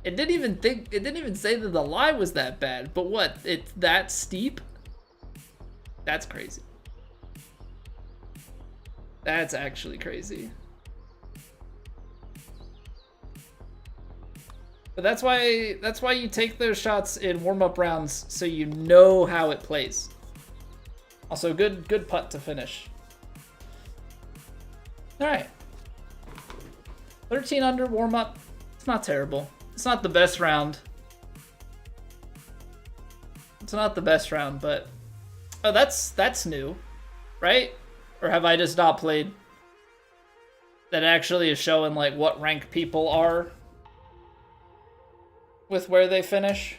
It didn't even say that the lie was that bad. But what? It's that steep? That's crazy. That's actually crazy. But that's why you take those shots in warm-up rounds, so you know how it plays. Also, good putt to finish. All right. 13 under warm-up. It's not terrible. It's not the best round. It's not the best round, but oh, that's new, right? Or have I just not played? That actually is showing like what rank people are with where they finish.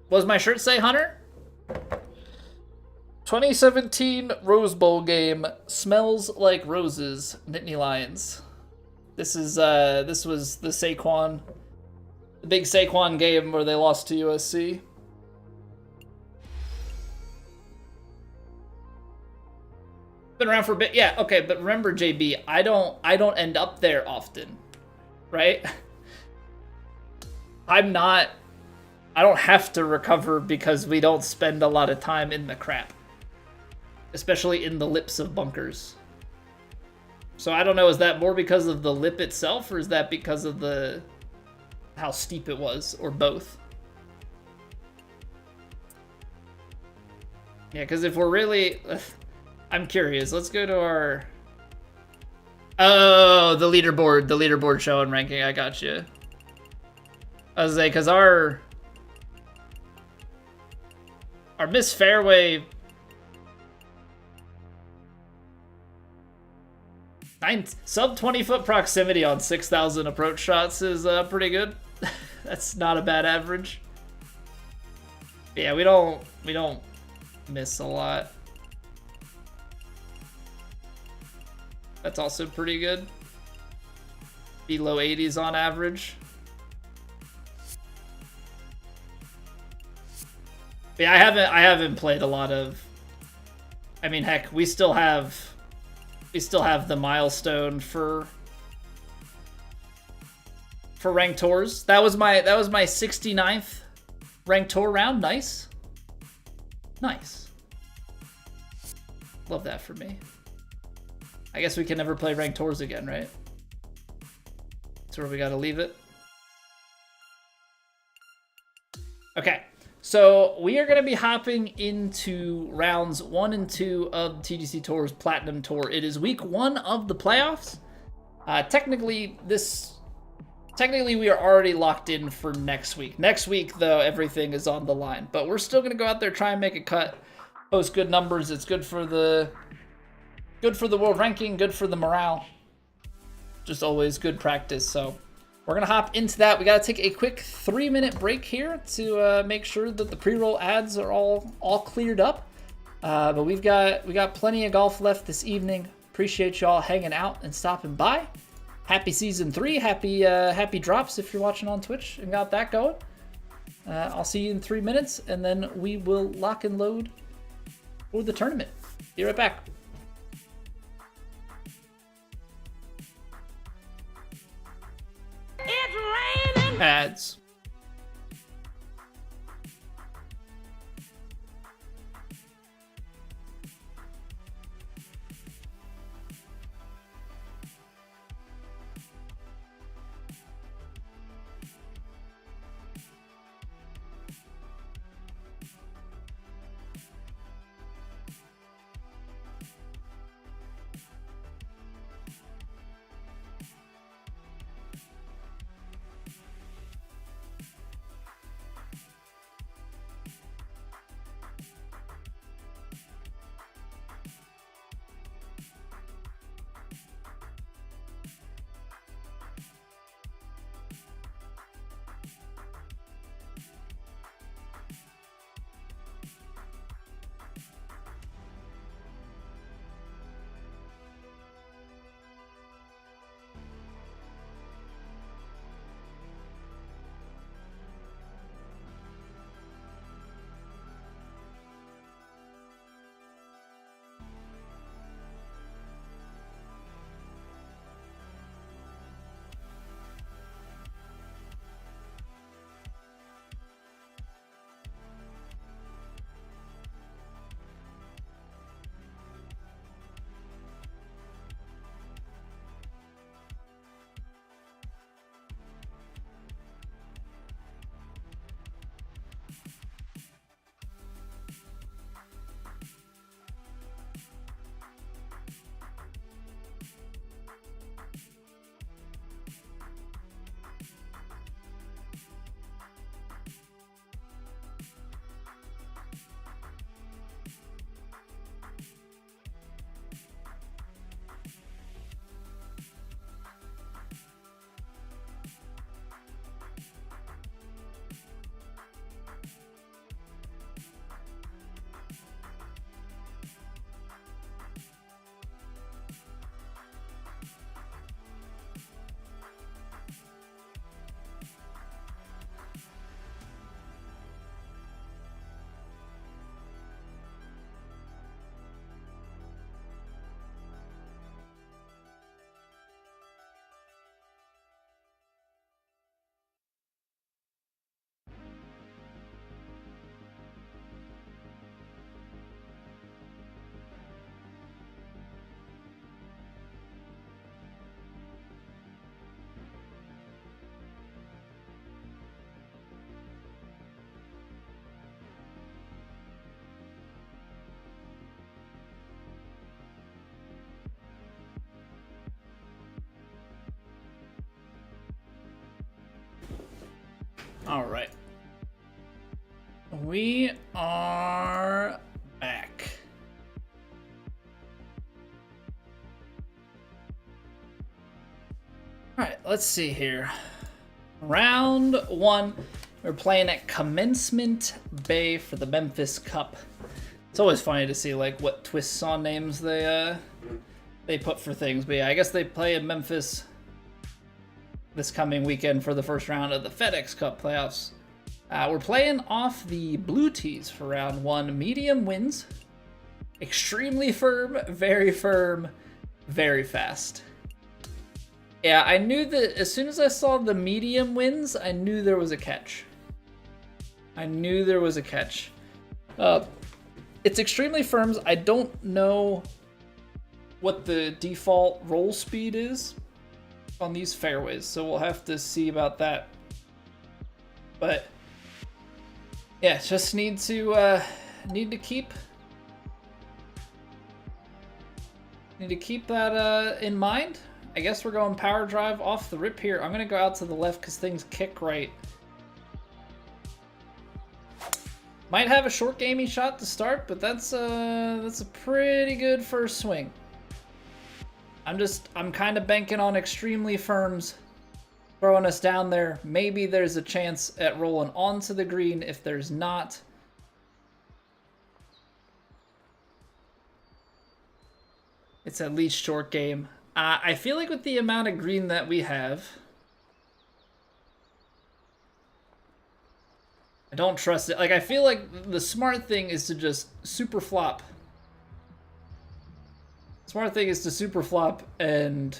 Was my shirt say Hunter? 2017 Rose Bowl game smells like roses. Nittany Lions. This was the big Saquon game where they lost to USC. Been around for a bit, yeah. Okay, but remember, JB, I don't end up there often, right? I don't have to recover because we don't spend a lot of time in the crap. Especially in the lips of bunkers. So I don't know, is that more because of the lip itself, or is that because of how steep it was, or both? Yeah, because if we're really... I'm curious. Let's go to our... Oh, the leaderboard showing ranking. I got you. I was like, because our Miss Fairway... Sub 20-foot proximity on 6,000 approach shots is pretty good. That's not a bad average. Yeah, we don't miss a lot. That's also pretty good. Below 80s on average. Yeah, I haven't played a lot of. I mean, heck, we still have the milestone for ranked tours. That was my 69th ranked tour round. Nice. Love that for me. I guess we can never play ranked tours again, right? That's where we gotta leave it. Okay, so we are gonna be hopping into rounds 1 and 2 of TGC Tours Platinum Tour. It is week 1 of the playoffs. Technically we are already locked in for next week. Next week, though, everything is on the line. But we're still gonna go out there, try and make a cut, post good numbers. It's good for the world ranking, good for the morale. Just always good practice. So we're gonna hop into that. We gotta take a quick 3-minute break here to make sure that the pre-roll ads are all cleared up. But we got plenty of golf left this evening. Appreciate y'all hanging out and stopping by. happy season 3, happy drops if you're watching on Twitch and got that going. I'll see you in 3 minutes, and then we will lock and load for the tournament. Be right back. It's raining. Ads. All right. We are back. All right, let's see here. Round 1, we're playing at Commencement Bay for the Memphis Cup. It's always funny to see like what twists on names they put for things, but yeah, I guess they play in Memphis this coming weekend for the first round of the FedEx Cup playoffs. We're playing off the blue tees for round 1. Medium wins. Extremely firm, very fast. Yeah, I knew that as soon as I saw the medium wins, I knew there was a catch. It's extremely firms. I don't know what the default roll speed is on these fairways, so we'll have to see about that. But yeah, just need to keep that in mind. I guess we're going power drive off the rip here. I'm gonna go out to the left because things kick right. Might have a short gamey shot to start, but that's a pretty good first swing. I'm kind of banking on extremely firms throwing us down there. Maybe there's a chance at rolling onto the green. If there's not, it's at least short game. I feel like with the amount of green that we have, I don't trust it. Like, I feel like the smart thing is to just super flop. Smart thing is to super flop and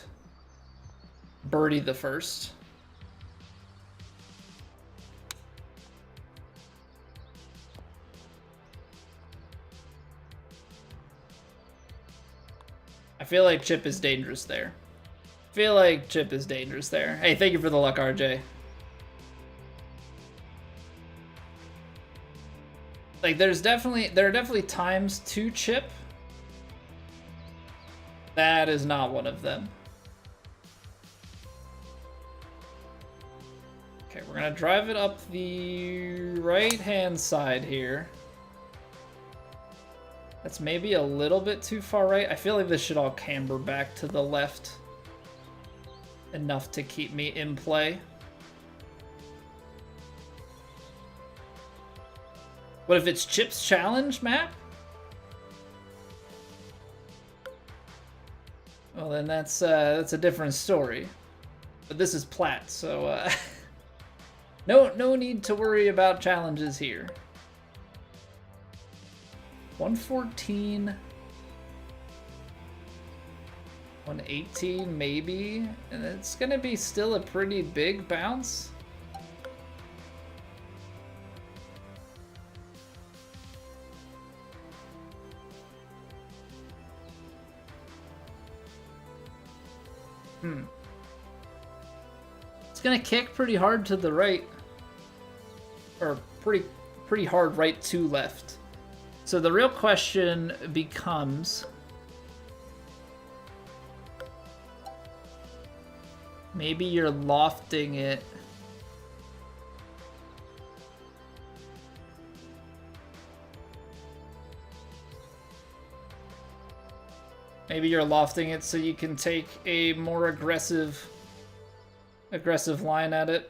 birdie the first. I feel like chip is dangerous there. Hey, thank you for the luck, RJ. Like, there are definitely times to chip. That is not one of them. Okay, we're gonna drive it up the right-hand side here. That's maybe a little bit too far right. I feel like this should all camber back to the left enough to keep me in play. What if it's Chip's challenge map? Well, then that's a different story. But this is plat, so no need to worry about challenges here. 114, 118 maybe, and it's gonna be still a pretty big bounce. It's gonna kick pretty hard to the right, or pretty hard right to left. So the real question becomes, maybe you're lofting it. Maybe you're lofting it so you can take a more aggressive line at it.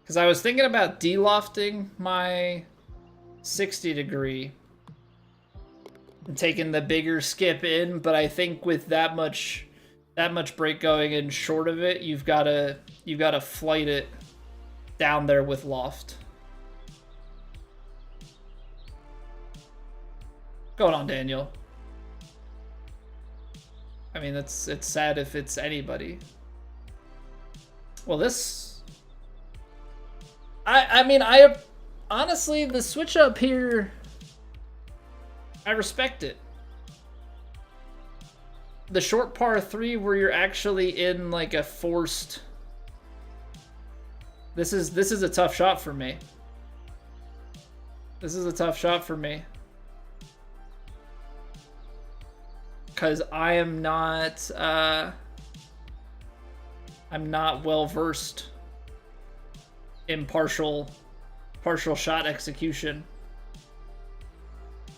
Because I was thinking about de-lofting my 60 degree and taking the bigger skip in, but I think with that much break going in short of it, you've gotta flight it down there with loft. What's going on, Daniel? I mean, it's sad if it's anybody. Well, this... I mean, honestly, the switch up here, I respect it. The short par 3 where you're actually in like a forced... This is a tough shot for me. This is a tough shot for me. Because I am not... I'm not well versed in partial shot execution.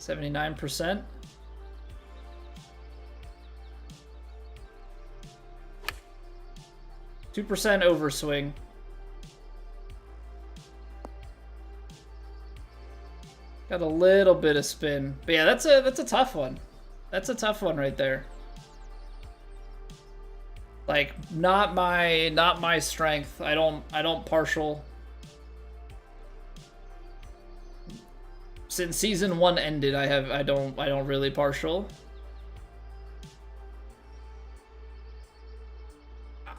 79%. Two percent overswing. Got a little bit of spin, but yeah, that's a tough one. That's a tough one right there. Like, not my strength. I don't partial. Since season 1 ended, I don't really partial.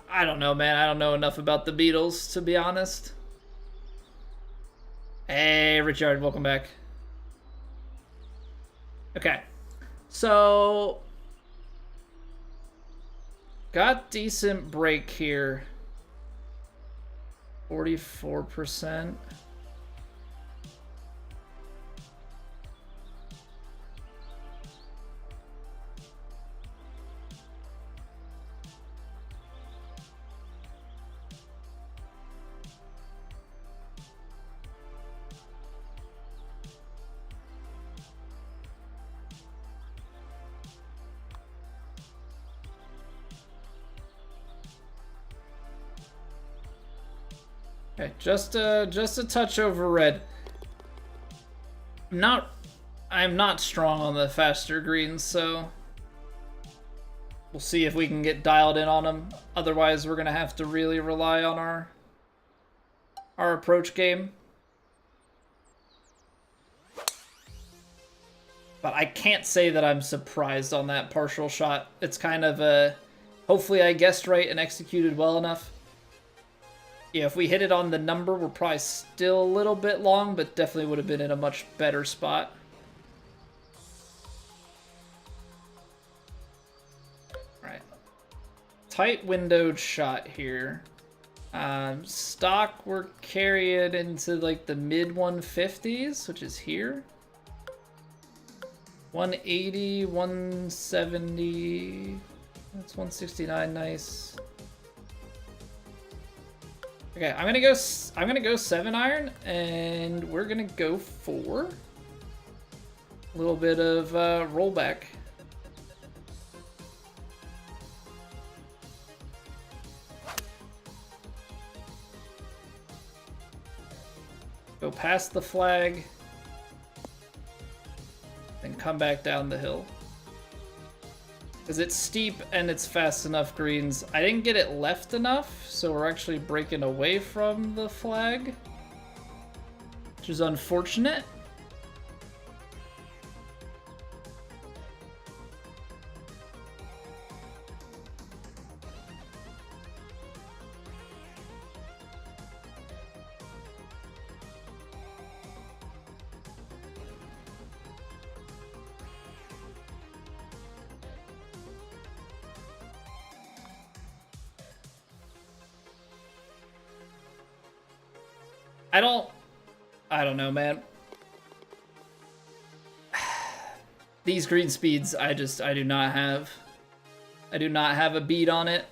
I don't know, man. I don't know enough about the Beatles, to be honest. Hey, Richard, welcome back. Okay, so got decent break here. 44%. Okay, just a touch over red. I'm not strong on the faster greens, so we'll see if we can get dialed in on them. Otherwise, we're gonna have to really rely on our approach game. But I can't say that I'm surprised on that partial shot. It's kind of a, hopefully I guessed right and executed well enough. Yeah, if we hit it on the number, we're probably still a little bit long, but definitely would have been in a much better spot. All right. Tight windowed shot here. Stock, we're carrying into like the mid 150s, which is here. 180, 170, that's 169, nice. Okay, I'm gonna go 7-iron, and we're gonna go for a little bit of rollback. Go past the flag. Then come back down the hill. Because it's steep and it's fast enough greens. I didn't get it left enough, so we're actually breaking away from the flag, which is unfortunate. I don't know, man. These green speeds, I do not have. I do not have a beat on it.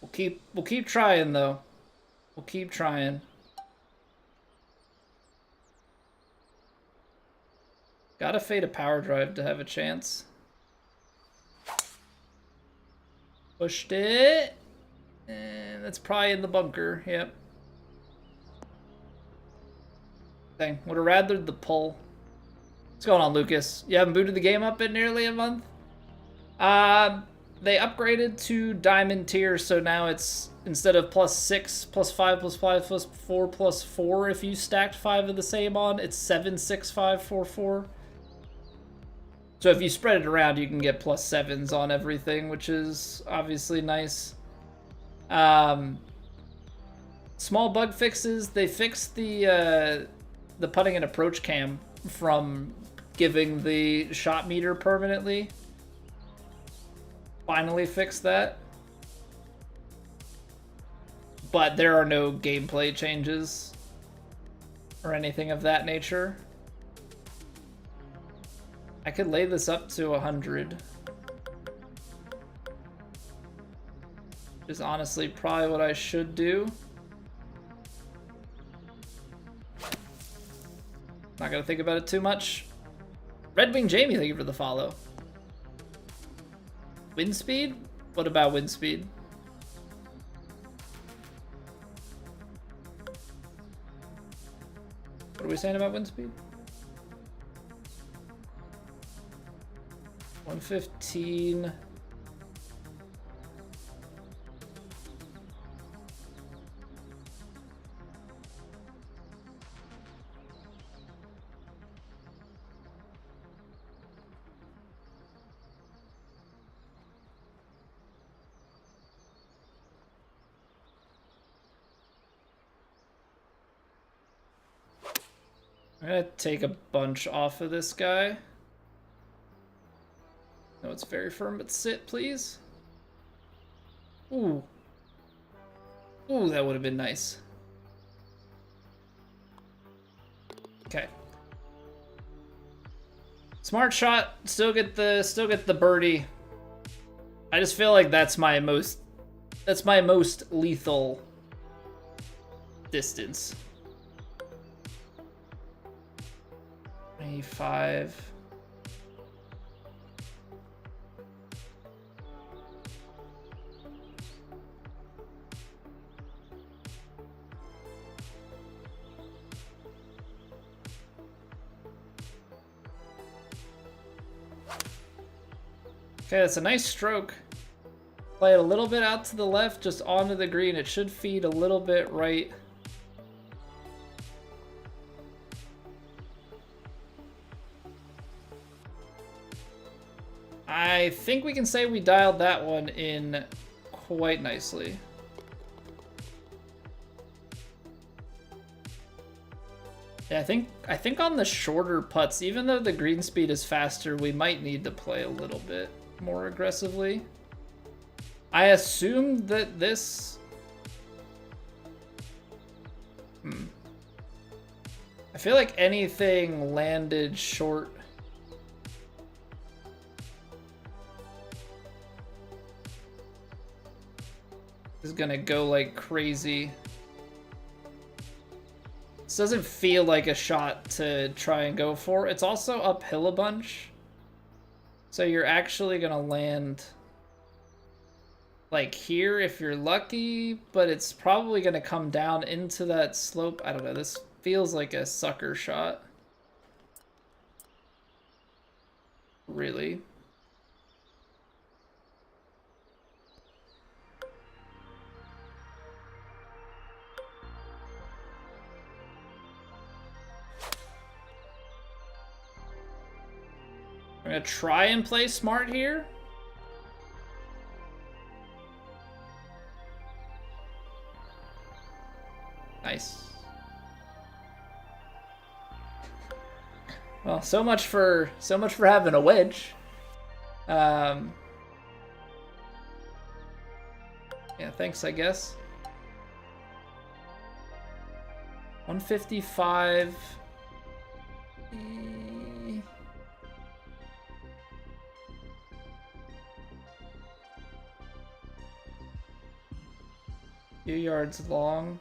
We'll keep trying though. We'll keep trying. Gotta fade a power drive to have a chance. Pushed it. And that's probably in the bunker, yep. Dang, would have rathered the pull. What's going on, Lucas? You haven't booted the game up in nearly a month? They upgraded to Diamond tier, so now it's, instead of +6, +5, +5, +4, +4, if you stacked 5 of the same on, it's 7, 6, 5, 4, 4. So if you spread it around, you can get +7s on everything, which is obviously nice. Small bug fixes. They fixed the putting and approach cam from giving the shot meter permanently. Finally fixed that. But there are no gameplay changes or anything of that nature. I could lay this up to 100. Is honestly probably what I should do. Not gonna think about it too much. Red Wing Jamie, thank you for the follow. Wind speed? What about wind speed? What are we saying about wind speed? 115. I'm gonna take a bunch off of this guy. No, it's very firm, but sit, please. Ooh. Ooh, that would have been nice. Okay. Smart shot. Still get the birdie. I just feel like that's my most lethal distance. 25. Okay, that's a nice stroke. Play it a little bit out to the left, just onto the green. It should feed a little bit right. I think we can say we dialed that one in quite nicely. Yeah, I think on the shorter putts, even though the green speed is faster, we might need to play a little bit more aggressively. I assume that this... I feel like anything landed short is gonna go like crazy. This doesn't feel like a shot to try and go for. It's also uphill a bunch. So you're actually gonna land like here if you're lucky, but it's probably gonna come down into that slope. I don't know, this feels like a sucker shot. Really. I'm gonna try and play smart here. Nice. Well, so much for having a wedge. Yeah, thanks, I guess. 155. Few yards long.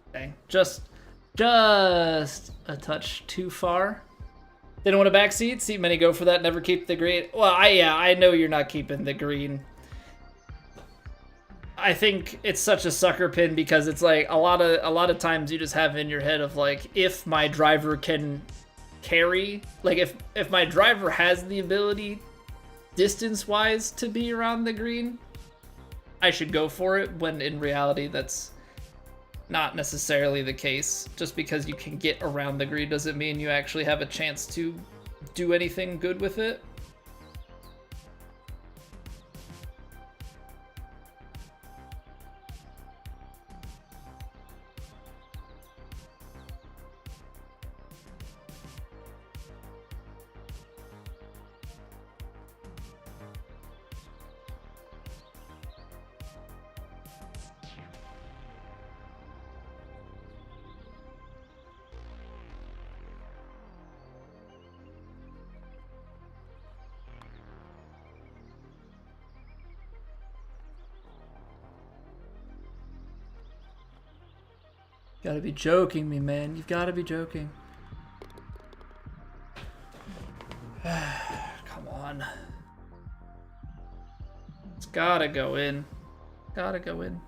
Okay, just a touch too far. Didn't want a backseat. See many go for that. Never keep the green. Well, I know you're not keeping the green. I think it's such a sucker pin because it's like a lot of times you just have in your head of like, if my driver can carry, like if my driver has the ability distance wise to be around the green, I should go for it, when in reality that's not necessarily the case. Just because you can get around the green doesn't mean you actually have a chance to do anything good with it. Gotta be joking me, man. You've gotta be joking. Come on. It's gotta go in. Gotta go in.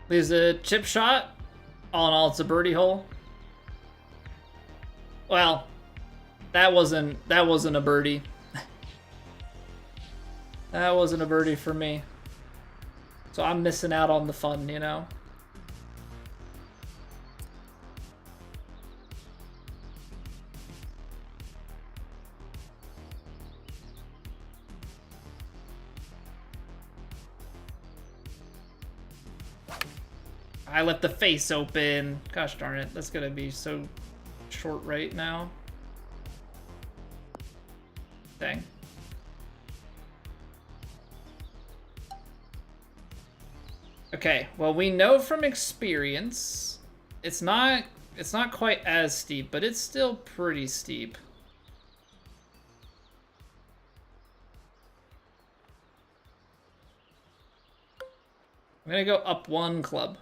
There's a chip shot. All in all, it's a birdie hole. Well, that wasn't a birdie. That wasn't a birdie for me. So I'm missing out on the fun, you know? I left the face open. Gosh darn it, that's gonna be so short right now. Dang. Okay, well, we know from experience it's not quite as steep, but it's still pretty steep. I'm gonna go up 1 club.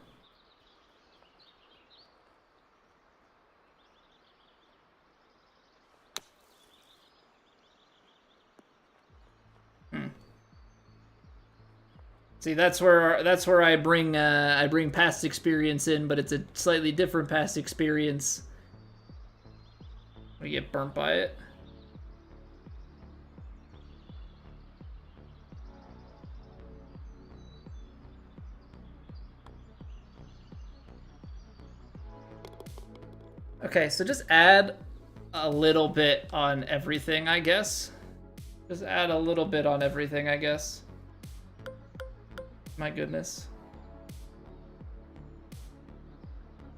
See, that's where I bring past experience in, but it's a slightly different past experience. We get burnt by it. Okay, so just add a little bit on everything, I guess. Just add a little bit on everything, I guess. My goodness.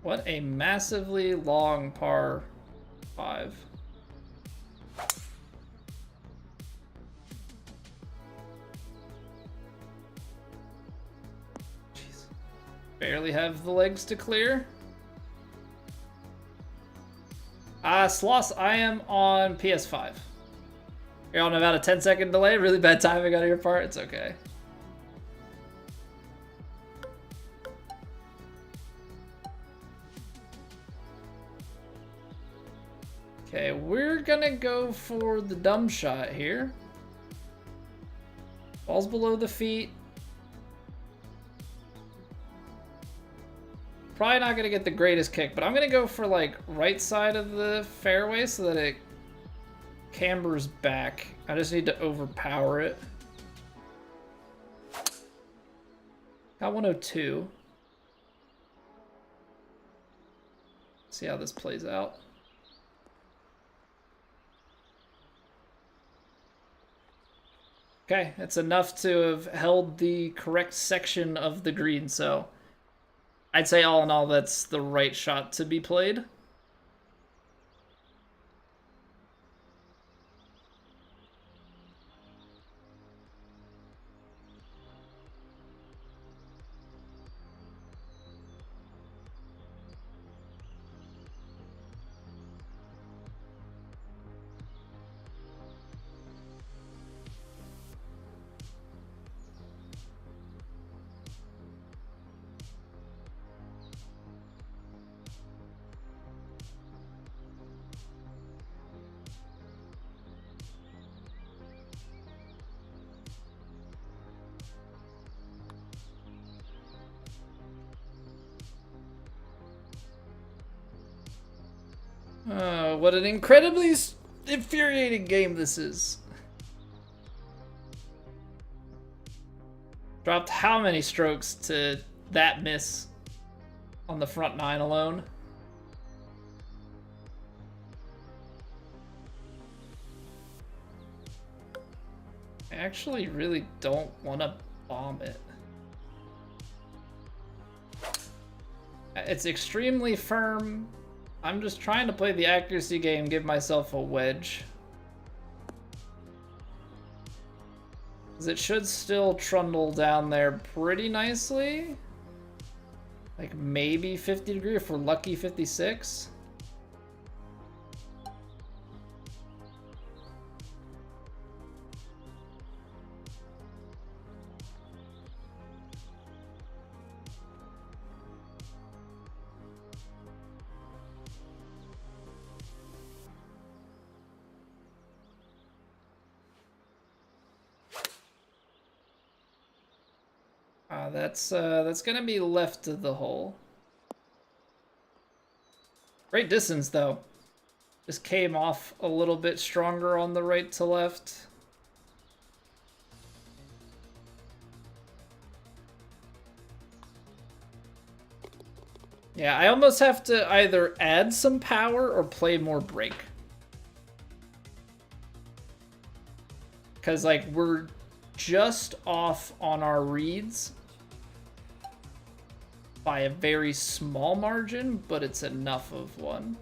What a massively long par 5. Jeez. Barely have the legs to clear. Sloss, I am on PS5. You're on about a 10-second delay. Really bad timing on your part. It's okay. Okay, we're gonna go for the dumb shot here. Ball's below the feet. Probably not gonna get the greatest kick, but I'm gonna go for like right side of the fairway so that it cambers back. I just need to overpower it. Got 102. See how this plays out. Okay, it's enough to have held the correct section of the green, so I'd say all in all that's the right shot to be played. What an incredibly infuriating game this is. Dropped how many strokes to that miss on the front 9 alone? I actually really don't want to bomb it. It's extremely firm. I'm just trying to play the accuracy game, give myself a wedge. Because it should still trundle down there pretty nicely. Like maybe 50 degree if we're lucky, 56. That's gonna be left of the hole. Great distance though. Just came off a little bit stronger on the right to left. Yeah, I almost have to either add some power or play more break. Because like we're just off on our reads by a very small margin, but it's enough of one.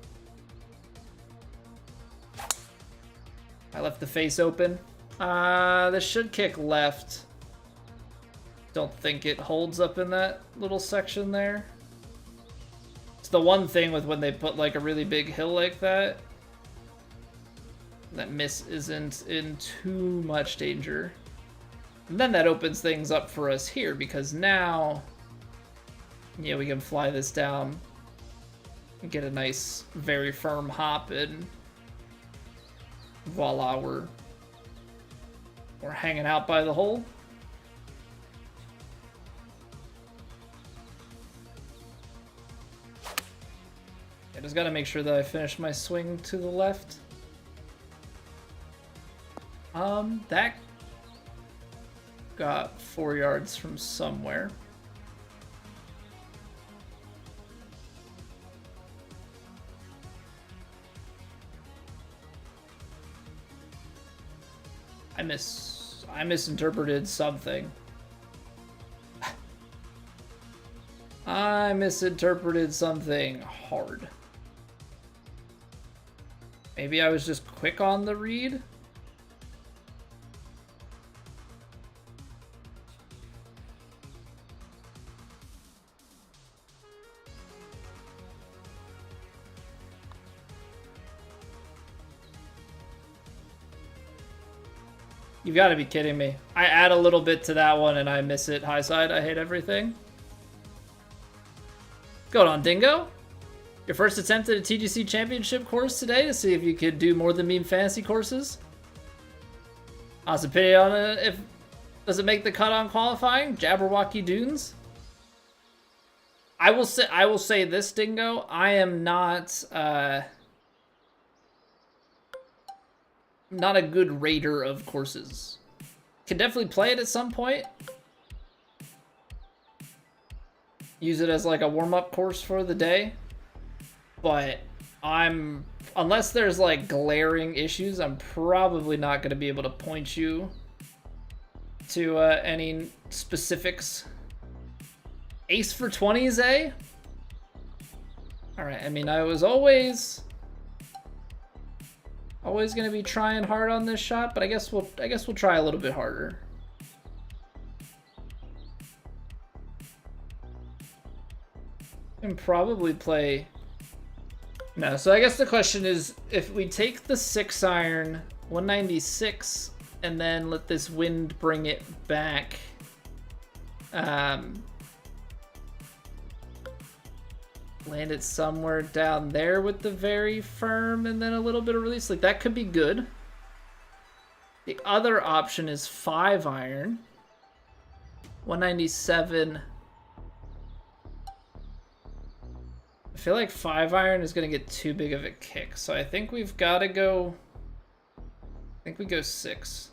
I left the face open. This should kick left. Don't think it holds up in that little section there. It's the one thing with when they put like a really big hill like that. That miss isn't in too much danger. And then that opens things up for us here because now Yeah, we can fly this down and get a nice, very firm hop, and voila, we're hanging out by the hole. I just gotta make sure that I finish my swing to the left. That got 4 yards from somewhere. I misinterpreted something. I misinterpreted something hard. Maybe I was just quick on the read? You've got to be kidding me. I add a little bit to that one and I miss it high side. I hate everything. What's going on, Dingo? Your first attempt at a TGC championship course today to see if you could do more than meme fantasy courses? Honest opinion on it. If does it make the cut on qualifying? Jabberwocky Dunes? I will say this, Dingo. I am not not a good rater of courses. Can definitely play it at some point. Use it as like a warm-up course for the day. But unless there's like glaring issues, I'm probably not going to be able to point you to any specifics. Ace for 20s, eh? Alright, I mean, I was always gonna be trying hard on this shot, but I guess we'll try a little bit harder. And probably play. No, so I guess the question is, if we take the 6-iron 196 and then let this wind bring it back, land it somewhere down there with the very firm and then a little bit of release. Like, that could be good. The other option is 5-iron. 197. I feel like 5-iron is going to get too big of a kick. So I think we've got to go... I think we go 6.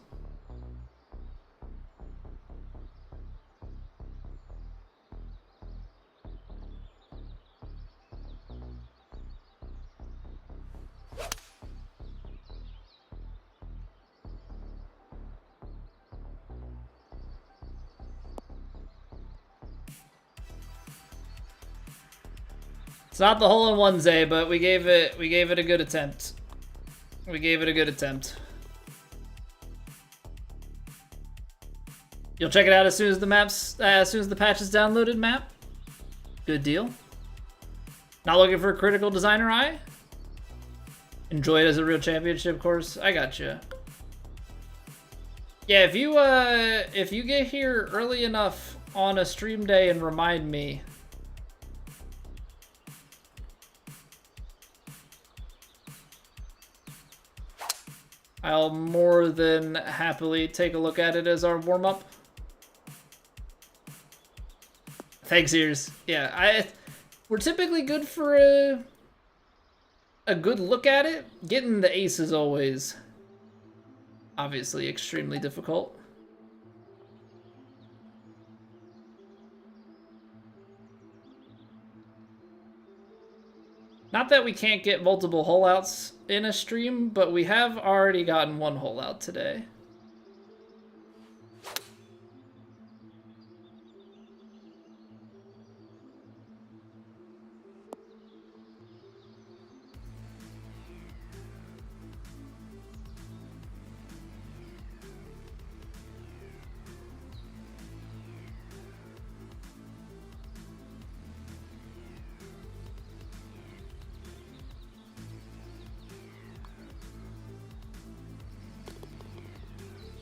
It's not the hole-in-one, Zay, but we gave it a good attempt. We gave it a good attempt. You'll check it out as soon as the patch is downloaded, map. Good deal. Not looking for a critical designer eye? Enjoy it as a real championship course. I gotcha. Yeah, if you get here early enough on a stream day and remind me, I'll more than happily take a look at it as our warm-up. Thanks, Ears. Yeah, we're typically good for a good look at it. Getting the ace is always obviously extremely difficult. Not that we can't get multiple hole outs in a stream, but we have already gotten one hole out today.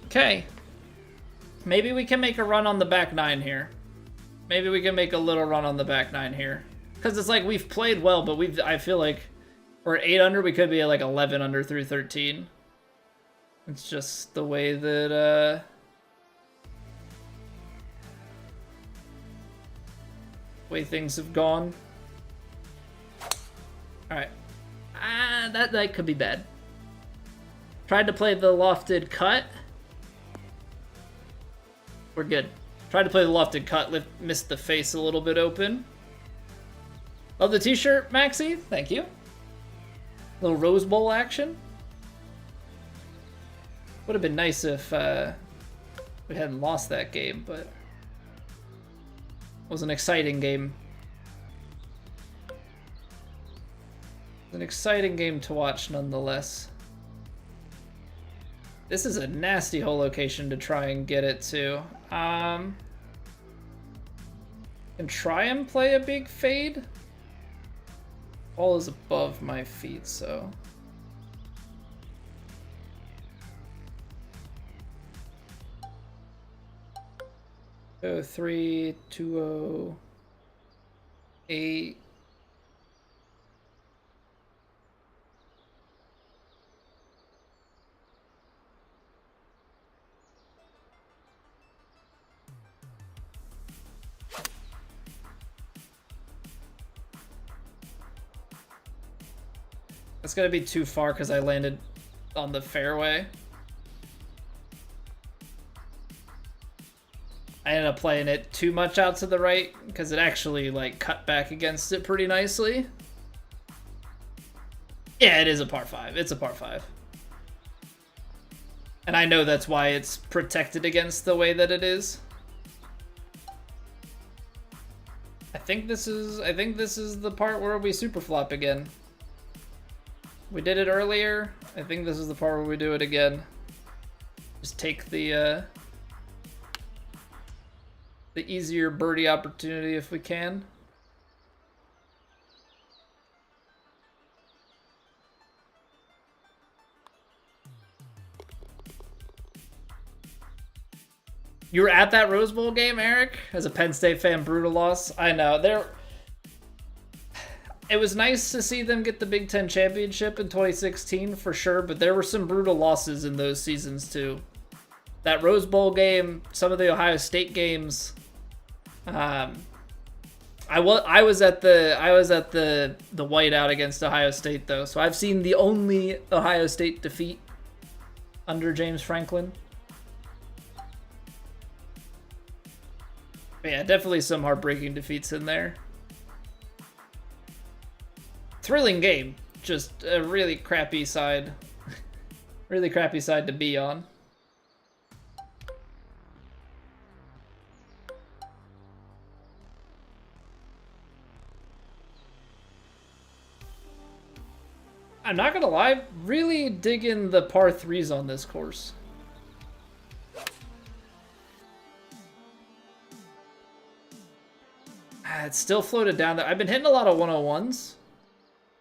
Okay. Maybe we can make a run on the back 9 here. Maybe we can make a little run on the back nine here. Because it's like we've played well, but I feel like we're 8 under. We could be at like 11 under through 13. It's just the way that way things have gone. All right, that could be bad. Tried to play the lofted cut. We're good. Tried to play the lofted cut, missed the face a little bit open. Love the t-shirt, Maxi. Thank you. Little Rose Bowl action. Would have been nice if we hadn't lost that game, but it was an exciting game. An exciting game to watch nonetheless. This is a nasty hole location to try and get it to. Can try and play a big fade. Ball is above my feet, so. Oh, 3, 2, 8. That's gonna be too far because I landed on the fairway. I ended up playing it too much out to the right because it actually like cut back against it pretty nicely. Yeah, it is a par 5. It's a par 5. And I know that's why it's protected against the way that it is. I think this is the part where we super flop again. We did it earlier. I think this is the part where we do it again. Just take the easier birdie opportunity if we can. You were at that Rose Bowl game, Eric? As a Penn State fan, brutal loss. I know. It was nice to see them get the Big Ten championship in 2016 for sure, but there were some brutal losses in those seasons too. That Rose Bowl game, some of the Ohio State games. I was at the whiteout against Ohio State though, so I've seen the only Ohio State defeat under James Franklin. But yeah, definitely some heartbreaking defeats in there. Thrilling game, just a really crappy side, really crappy side to be on. I'm not gonna lie, really digging the par 3s on this course. It's still floated down there. I've been hitting a lot of 101s.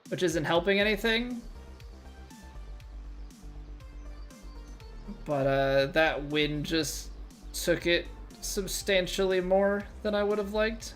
Which isn't helping anything. But that wind just took it substantially more than I would have liked.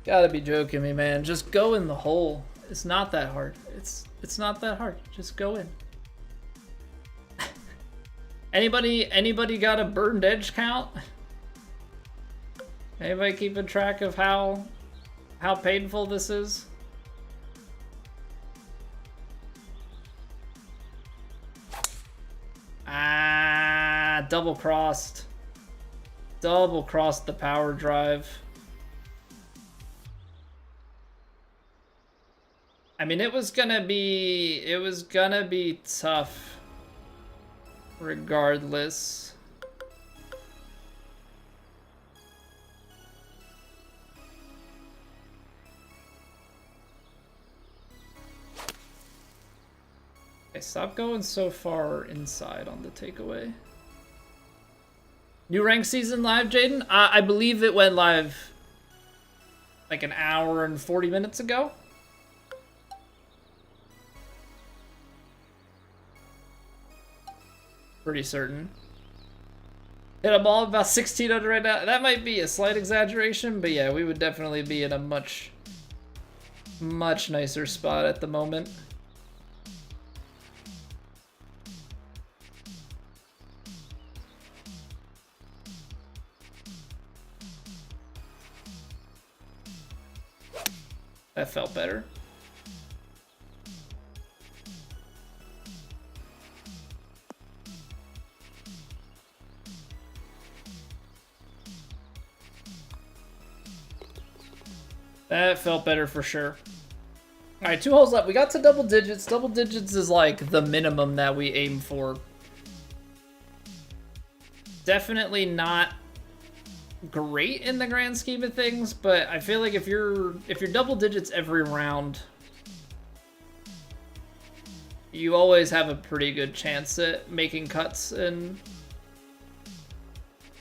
Gotta be joking me, man. Just go in the hole. It's not that hard. It's not that hard. Just go in. Anybody got a burned edge count? Anybody keeping track of how painful this is? Double crossed. Double crossed the power drive. I mean, it was gonna be tough regardless. Okay, stop going so far inside on the takeaway. New rank season live, Jaden? I believe it went live like an hour and 40 minutes ago. Pretty certain. Hit a ball about 1600 right now. That might be a slight exaggeration, but yeah, we would definitely be in a much nicer spot at the moment. That felt better. That felt better for sure. All right, 2 holes left. We got to double digits. Double digits is like the minimum that we aim for. Definitely not great in the grand scheme of things, but I feel like if you're double digits every round, you always have a pretty good chance at making cuts and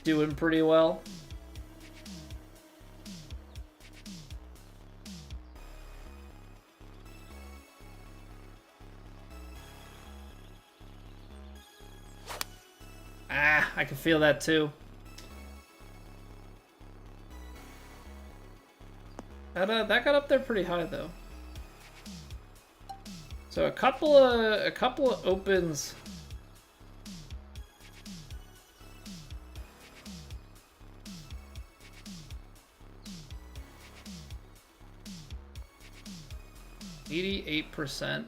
doing pretty well. Ah, I can feel that too. That got up there pretty high though. So a couple of opens. %.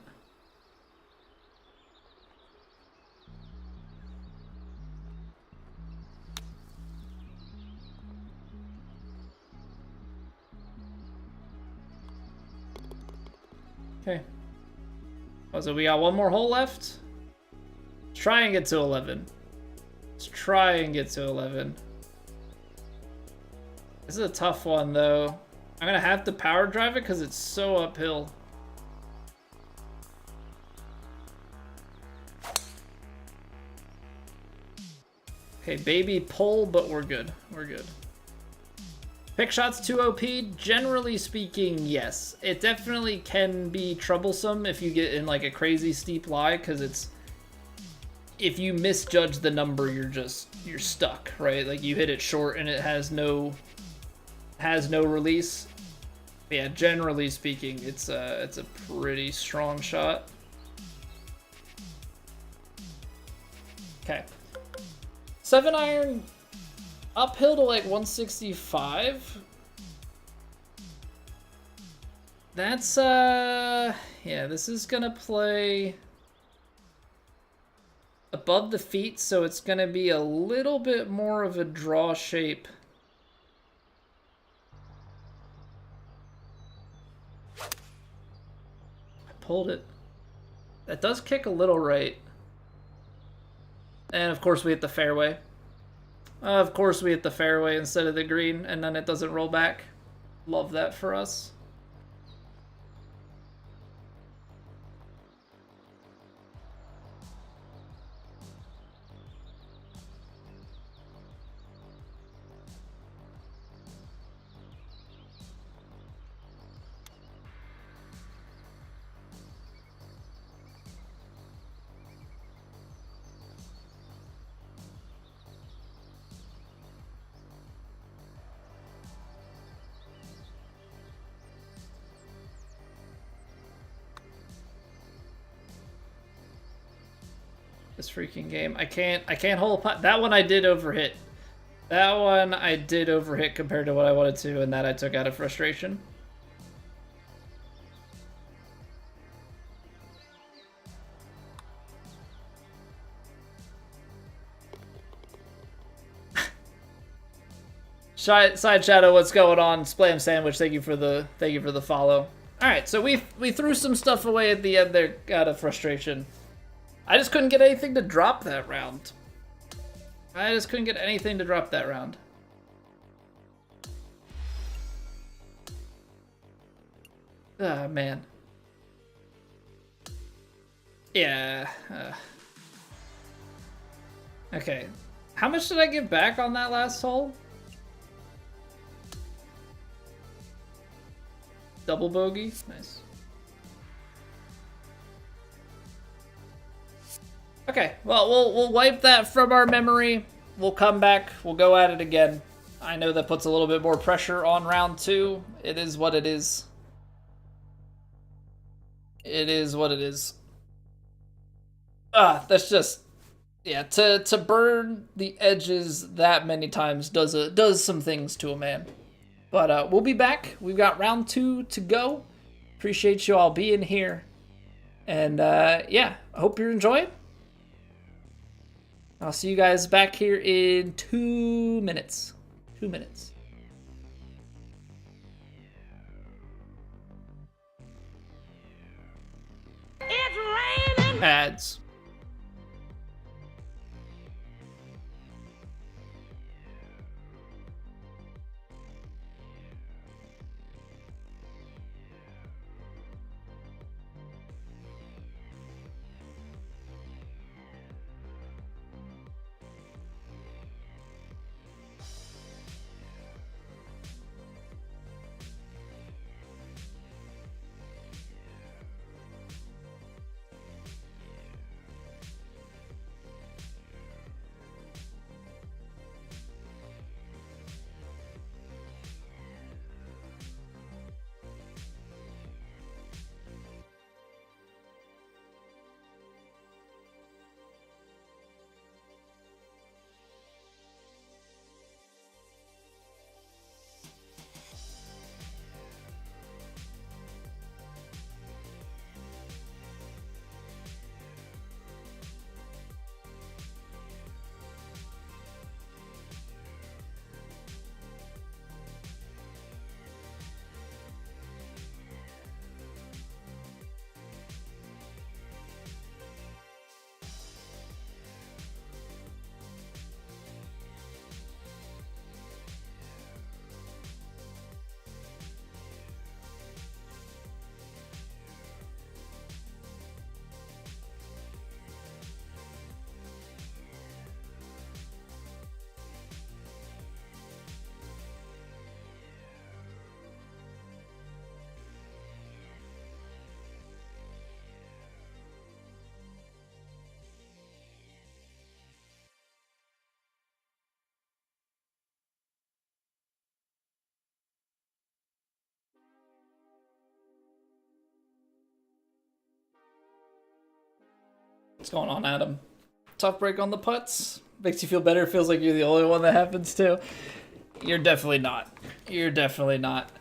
Okay. Oh, so we got one more hole left. Let's try and get to 11. Let's try and get to 11. This is a tough one, though. I'm gonna have to power drive it because it's so uphill. Okay, baby pull, but we're good. We're good. Pick shots 2 OP, generally speaking, yes. It definitely can be troublesome if you get in like a crazy steep lie, because it's, if you misjudge the number, you're stuck, right? Like you hit it short and it has no release. But yeah, generally speaking, it's a pretty strong shot. Okay. 7-iron uphill to like 165. That's yeah, this is gonna play above the feet, so it's gonna be a little bit more of a draw shape. I pulled it. That does kick a little right. And of course we hit the fairway. Of course we hit the fairway instead of the green, and then it doesn't roll back. Love that for us. This freaking game. I can't hold putt. That one I did overhit. That one I did overhit compared to what I wanted to, and that I took out of frustration. Side Shadow, what's going on? Splam Sandwich, thank you for the follow. Alright, so we threw some stuff away at the end there out of frustration. I just couldn't get anything to drop that round. I just couldn't get anything to drop that round. Ah, man. Yeah. Okay. How much did I give back on that last hole? Double bogey. Nice. Okay, well, we'll wipe that from our memory. We'll come back. We'll go at it again. I know that puts a little bit more pressure on round 2. It is what it is. It is what it is. That's just, yeah. To burn the edges that many times does some things to a man. But we'll be back. We've got round 2 to go. Appreciate you all being here, and yeah, I hope you're enjoying. I'll see you guys back here in 2 minutes. 2 minutes. It's raining. Ads. What's going on, Adam? Tough break on the putts. Makes you feel better. Feels like you're the only one that happens to. You're definitely not. You're definitely not.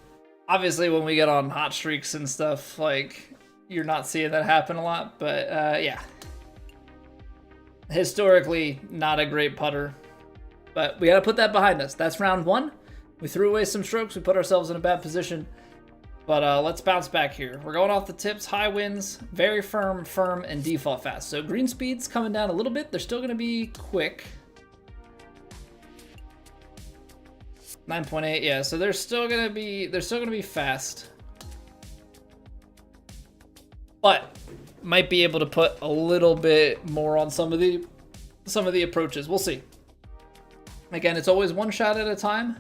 Obviously, when we get on hot streaks and stuff, like, you're not seeing that happen a lot. But, yeah. Historically, not a great putter. But we got to put that behind us. That's round 1. We threw away some strokes. We put ourselves in a bad position. But let's bounce back here. We're going off the tips, high winds, very firm, and default fast. So green speed's coming down a little bit. They're still going to be quick. 9.8, yeah. So they're still going to be fast. But might be able to put a little bit more on some of the approaches. We'll see. Again, it's always one shot at a time.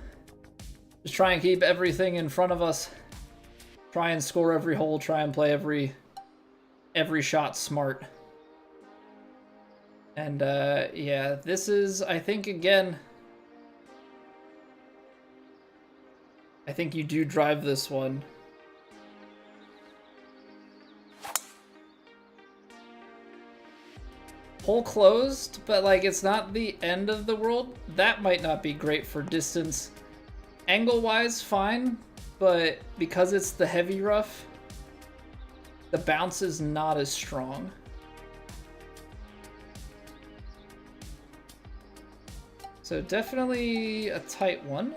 Just try and keep everything in front of us. Try and score every hole, try and play every shot smart. And yeah, this is, I think, again, I think you do drive this one. Hole closed, but like it's not the end of the world. That might not be great for distance. Angle-wise, fine. But because it's the heavy rough, the bounce is not as strong. So definitely a tight one.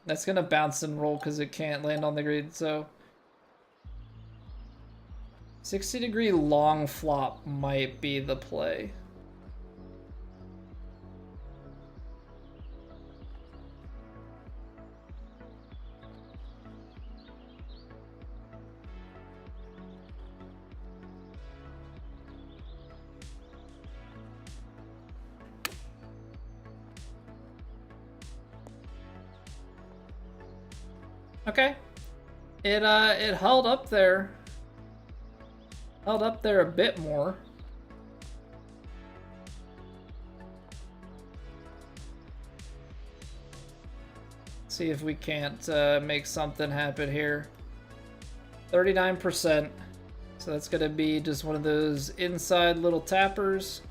That's gonna bounce and roll because it can't land on the green, so 60-degree long flop might be the play. Okay. It held up there. Held up there a bit more. See if we can't make something happen here. 39%. So that's gonna be just one of those inside little tappers.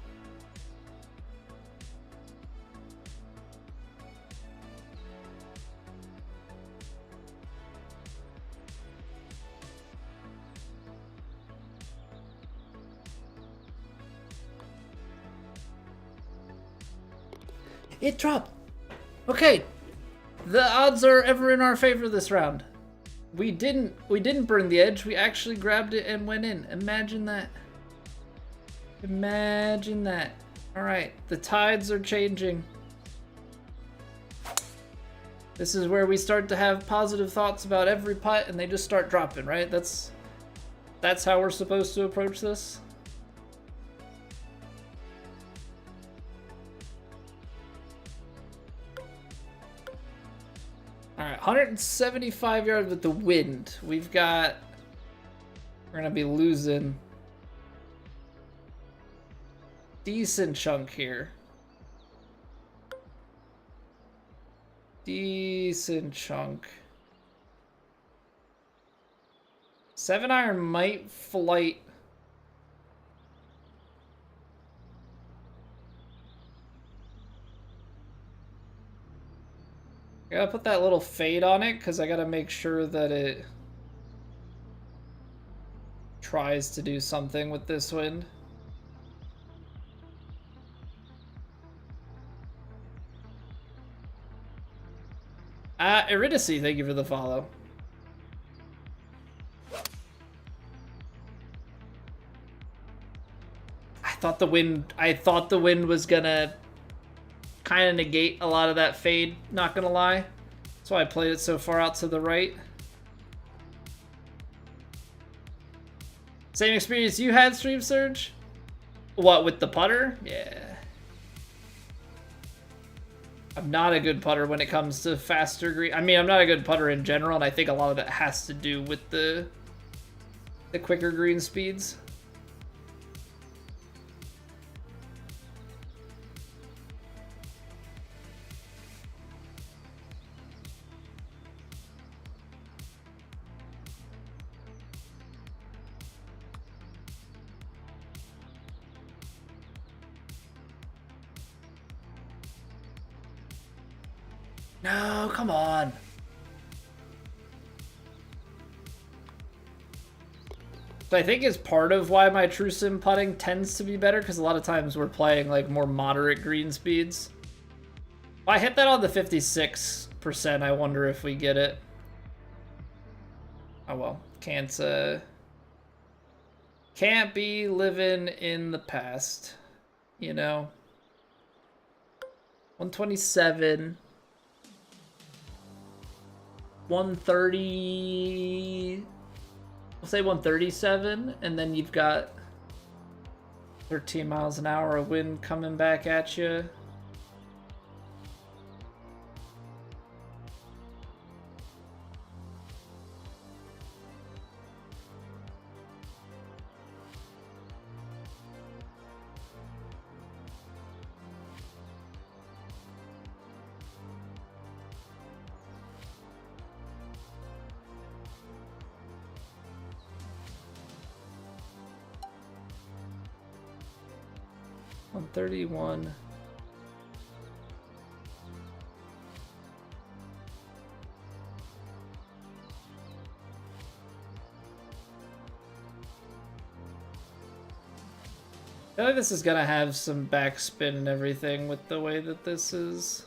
It dropped. Okay. The odds are ever in our favor this round. We didn't burn the edge. We actually grabbed it and went in. Imagine that. Imagine that. All right, the tides are changing. This is where we start to have positive thoughts about every putt and they just start dropping, right? That's how we're supposed to approach this. All right, 175 yards with the wind. We're gonna be losing decent chunk here. Decent chunk. 7-iron might flight. I gotta put that little fade on it because I gotta make sure that it tries to do something with this wind. Iridice, thank you for the follow. I thought the wind was gonna kind of negate a lot of that fade, not gonna lie. That's why I played it so far out to the right. Same experience you had, Stream Surge? What, with the putter? Yeah. I'm not a good putter when it comes to faster green. I mean, I'm not a good putter in general, and I think a lot of that has to do with the quicker green speeds. No, come on. So I think it's part of why my true sim putting tends to be better, because a lot of times we're playing like more moderate green speeds. If I hit that on the 56%, I wonder if we get it. Oh well, can't be living in the past, you know. 127. 130, we'll say 137, and then you've got 13 miles an hour of wind coming back at you. On 31. I feel like this is gonna have some backspin and everything with the way that this is.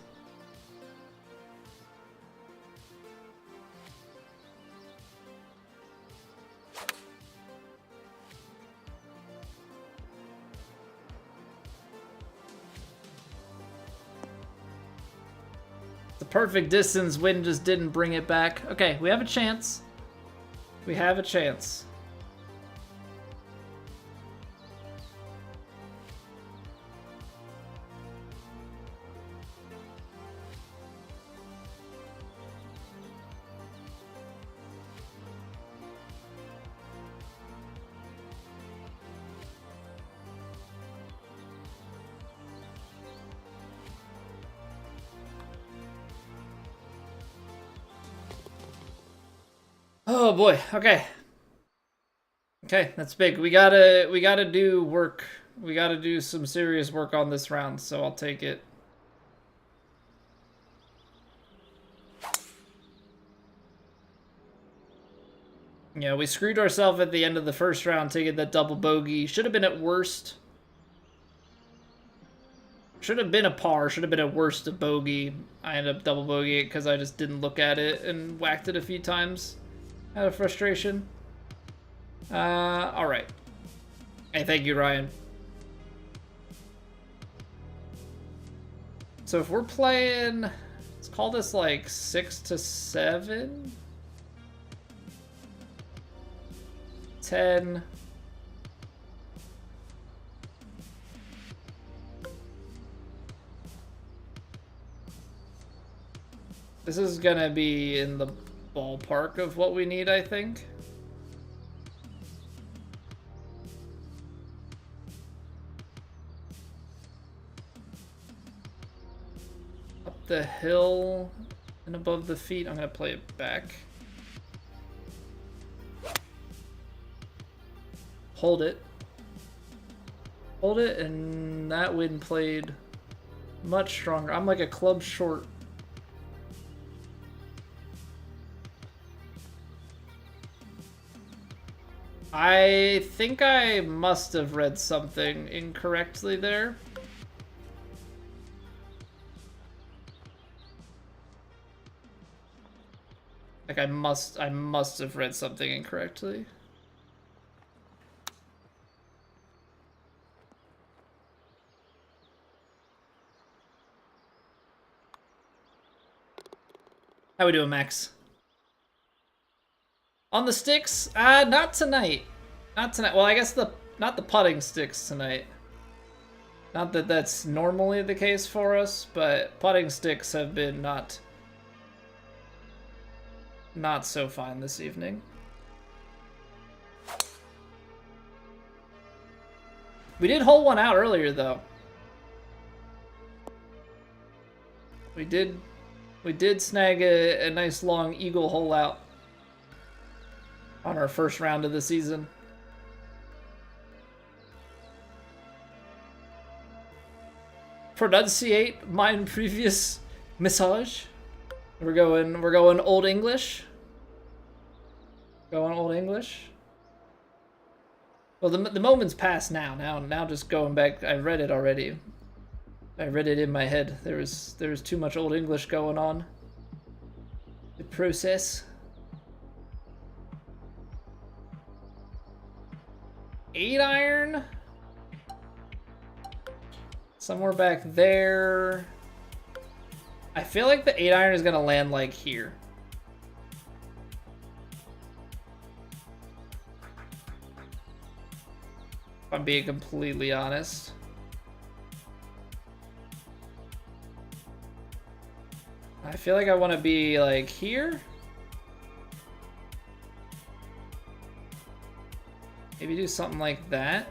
perfect distance. Wind just didn't bring it back. Okay, we have a chance. We have a chance. Oh boy. Okay. Okay, that's big. We gotta do work. We gotta do some serious work on this round, so I'll take it. Yeah, we screwed ourselves at the end of the first round taking that double bogey. Should have been at worst. Should have been a par. Should have been at worst a bogey. I ended up double bogeying it because I just didn't look at it and whacked it a few times out of frustration. All right. Hey, thank you, Ryan. So if we're playing, let's call this like 6 to 7, 10. This is gonna be in the ballpark of what we need, I think. Up the hill and above the feet. I'm gonna play it back. Hold it. Hold it, and that wind played much stronger. I'm like a club short. I think I must have read something incorrectly there. Like I must have read something incorrectly. How we doing, Max? On the sticks? Not tonight. Not tonight. Well, I guess not the putting sticks tonight. Not that that's normally the case for us, but putting sticks have been not so fine this evening. We did hole one out earlier, though. We did snag a nice long eagle hole out on our first round of the season. Pronunciate my previous message. We're going Old English. Going Old English. Well, the moment's passed now. Now just going back. I read it already. I read it in my head. There was too much Old English going on. The process. 8-iron. Somewhere back there. I feel like the 8-iron is gonna land like here. If I'm being completely honest. I feel like I want to be like here. Maybe do something like that.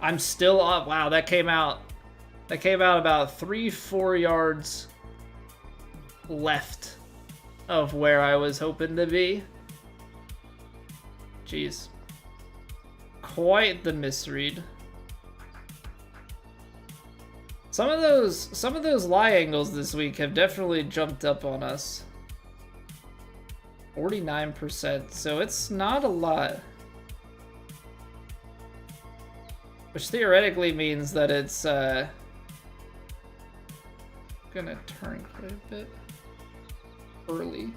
I'm still up. Wow, that came out about 3-4 yards left of where I was hoping to be. Jeez. Quite the misread. Some of those lie angles this week have definitely jumped up on us. 49%, so it's not a lot. Which theoretically means that it's gonna turn quite a bit early.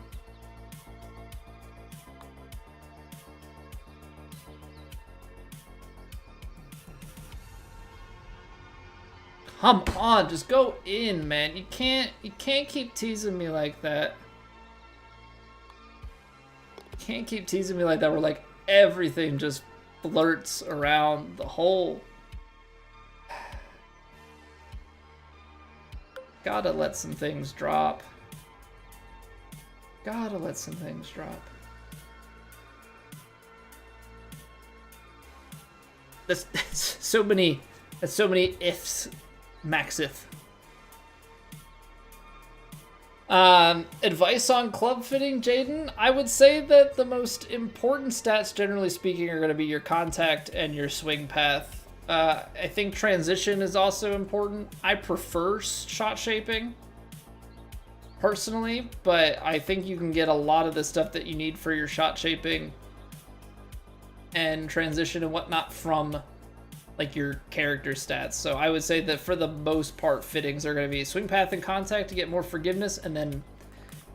Come on, just go in, man. You can't keep teasing me like that. You can't keep teasing me like that where like everything just flirts around the hole. Gotta let some things drop. Gotta let some things drop. That's so many ifs, max if. Advice on club fitting, Jaden? I would say that the most important stats, generally speaking, are going to be your contact and your swing path. I think transition is also important. I prefer shot shaping, personally, but I think you can get a lot of the stuff that you need for your shot shaping and transition and whatnot from like your character stats. So I would say that for the most part, fittings are going to be swing path and contact to get more forgiveness, and then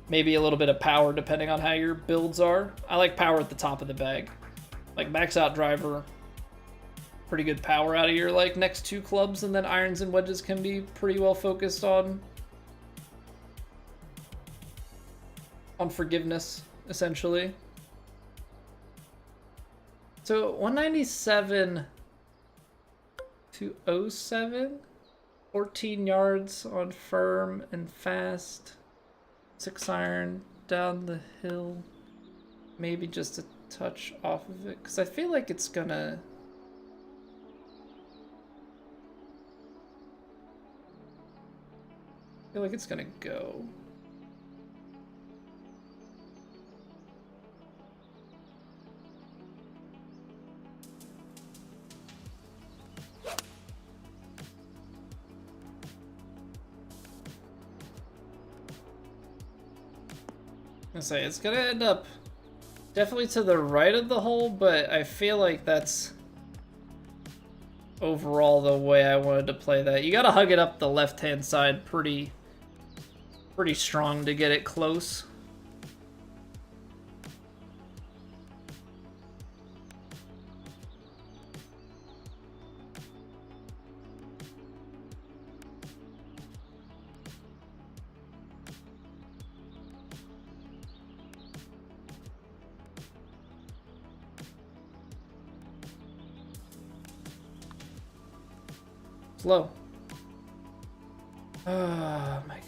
maybe a little bit of power depending on how your builds are. I like power at the top of the bag. Like max out driver, pretty good power out of your like next two clubs, and then irons and wedges can be pretty well focused on forgiveness, essentially. So 197 to 07, 14 yards on firm and fast, 6 iron down the hill, maybe just a touch off of it, because I feel like it's gonna... I feel like it's gonna go. I say it's gonna end up definitely to the right of the hole, but I feel like that's overall the way I wanted to play that. You gotta hug it up the left-hand side pretty strong to get it close. Slow. Oh my god.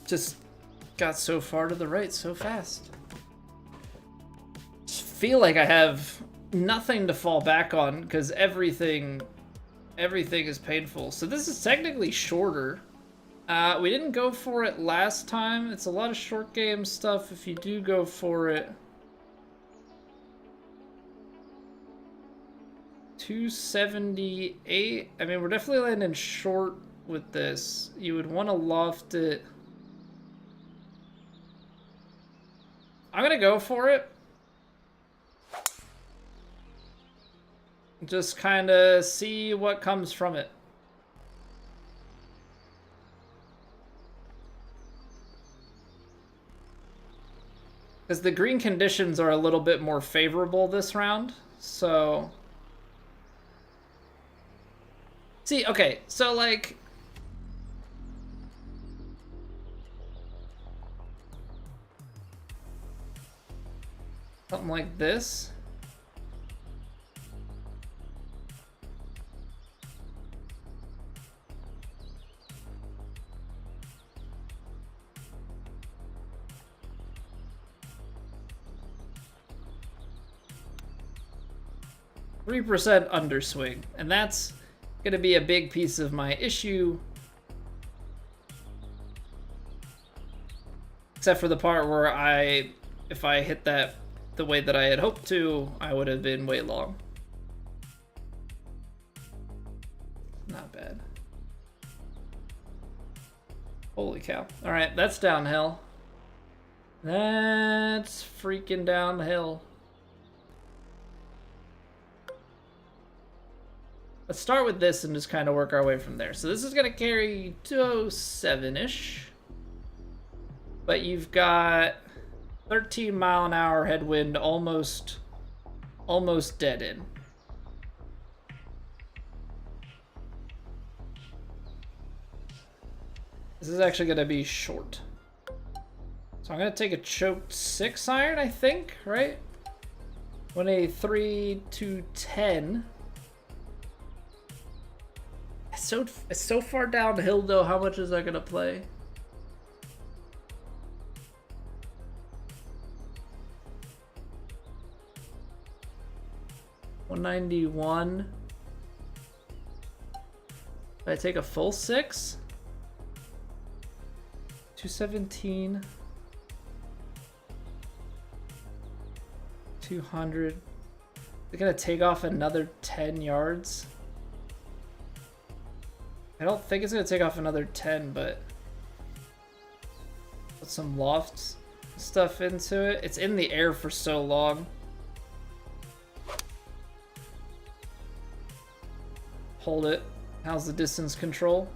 Just got so far to the right so fast. Just feel like I have nothing to fall back on because everything is painful. So this is technically shorter. We didn't go for it last time. It's a lot of short game stuff if you do go for it. 278. I mean, we're definitely landing short with this. You would want to loft it. I'm gonna go for it. Just kind of see what comes from it. Because the green conditions are a little bit more favorable this round, so... See, okay, so like... something like this. %3 underswing, and that's gonna be a big piece of my issue. Except for the part where if I hit that the way that I had hoped to, I would have been way long. Not bad. Holy cow. Alright, that's downhill. That's freaking downhill. Let's start with this and just kind of work our way from there. So this is going to carry 207-ish. But you've got 13 mile an hour headwind almost almost dead in. This is actually gonna be short. So I'm gonna take a choked 6 iron, I think, right? When a 3 to 10. It's so far downhill though. How much is that gonna play? $191. If I take a full 6? 217. 200. They're gonna take off another 10 yards. I don't think it's gonna take off another 10, but put some loft stuff into it. It's in the air for so long. Hold it. How's the distance control?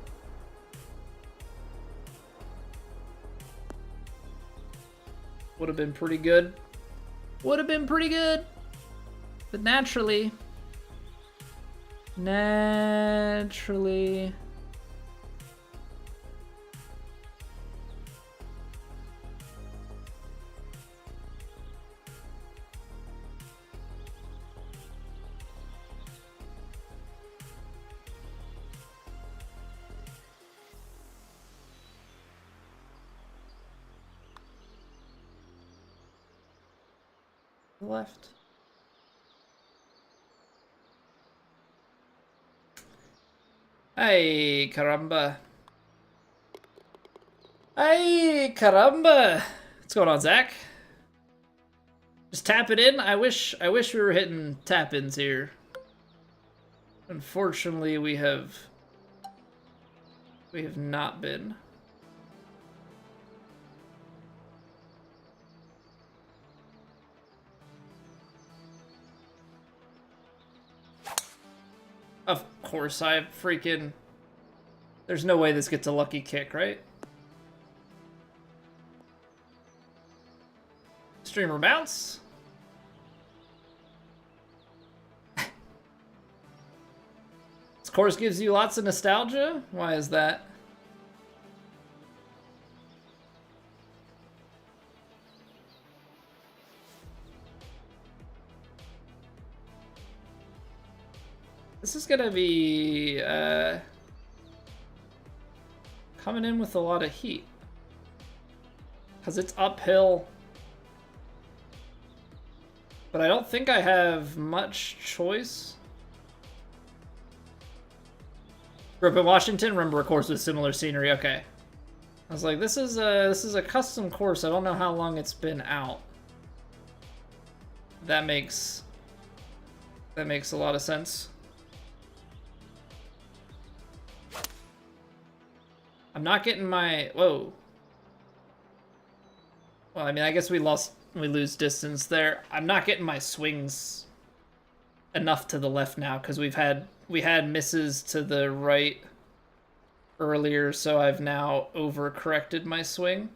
Would have been pretty good. Would have been pretty good. But naturally. Left. Hey, caramba. Hey, caramba. What's going on, Zach? Just tap it in. I wish we were hitting tap-ins here. Unfortunately, we have not been. Of course, I freaking... There's no way this gets a lucky kick, right? Streamer bounce. This course gives you lots of nostalgia? Why is that? This is gonna be coming in with a lot of heat because it's uphill, but I don't think I have much choice. Grew up in Washington. Remember a course with similar scenery. Okay, I was like, this is a custom course. I don't know how long it's been out. That makes a lot of sense. I'm not getting my... Whoa. Well, I mean, I guess we lose distance there. I'm not getting my swings enough to the left now because we had misses to the right earlier, so I've now overcorrected my swing.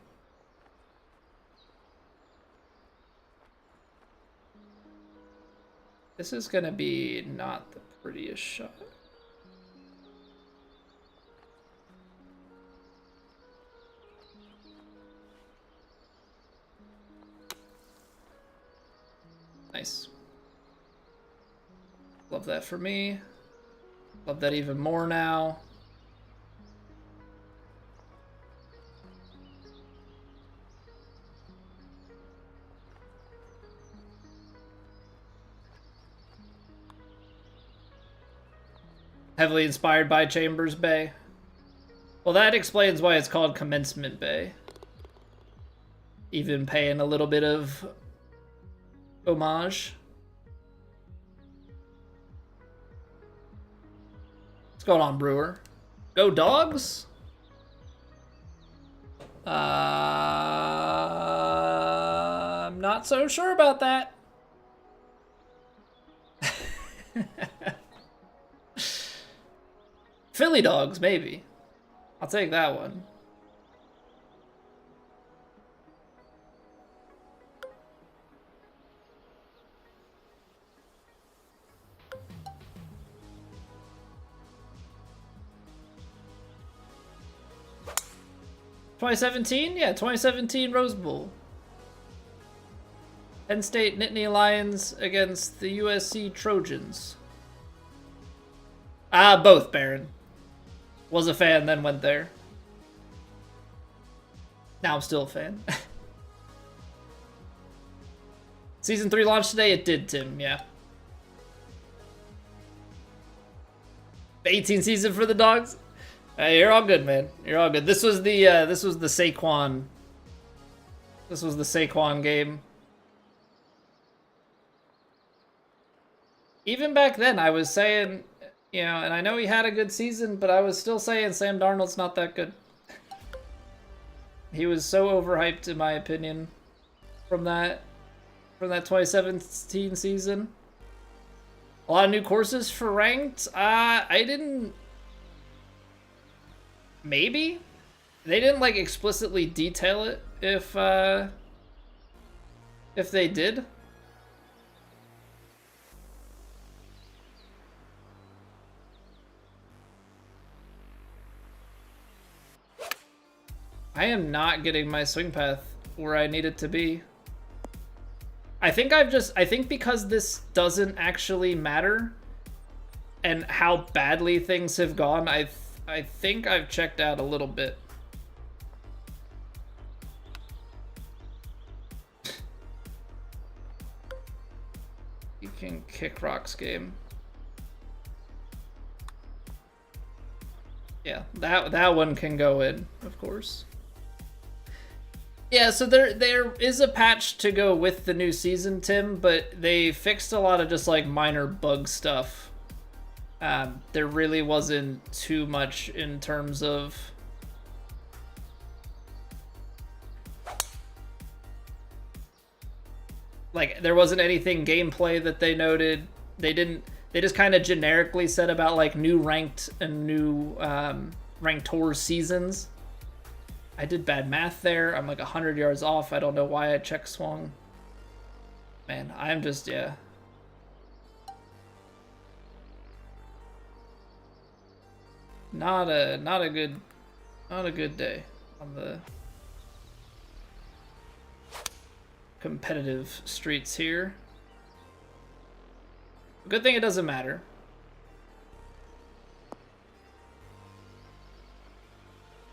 This is gonna be not the prettiest shot. Nice. Love that for me. Love that even more now. Heavily inspired by Chambers Bay. Well, that explains why it's called Commencement Bay. Even paying a little bit of homage. What's going on, Brewer? Go Dogs? I'm not so sure about that. Philly Dogs, maybe. I'll take that one. 2017? Yeah, 2017 Rose Bowl. Penn State Nittany Lions against the USC Trojans. Both, Baron. Was a fan, then went there. Now I'm still a fan. Season 3 launched today? It did, Tim, yeah. The 18th season for the dogs? Hey, you're all good, man. You're all good. This was the Saquon. This was the Saquon game. Even back then, I was saying, you know, and I know he had a good season, but I was still saying Sam Darnold's not that good. He was so overhyped, in my opinion, from that 2017 season. A lot of new courses for ranked. I didn't. Maybe they didn't like explicitly detail it. If they did. I am not getting my swing path where I need it to be. I think because this doesn't actually matter and how badly things have gone, I think I've checked out a little bit. You can kick Rock's game. Yeah, that one can go in, of course. Yeah, so there is a patch to go with the new season, Tim, but they fixed a lot of just like minor bug stuff. There really wasn't too much in terms of like there wasn't anything gameplay that they noted. They just kind of generically said about like new ranked and new ranked tour seasons. I did bad math there. I'm like 100 yards off. I don't know why I check swung. Man, I'm just, yeah. Not a good day on the competitive streets here. Good thing it doesn't matter.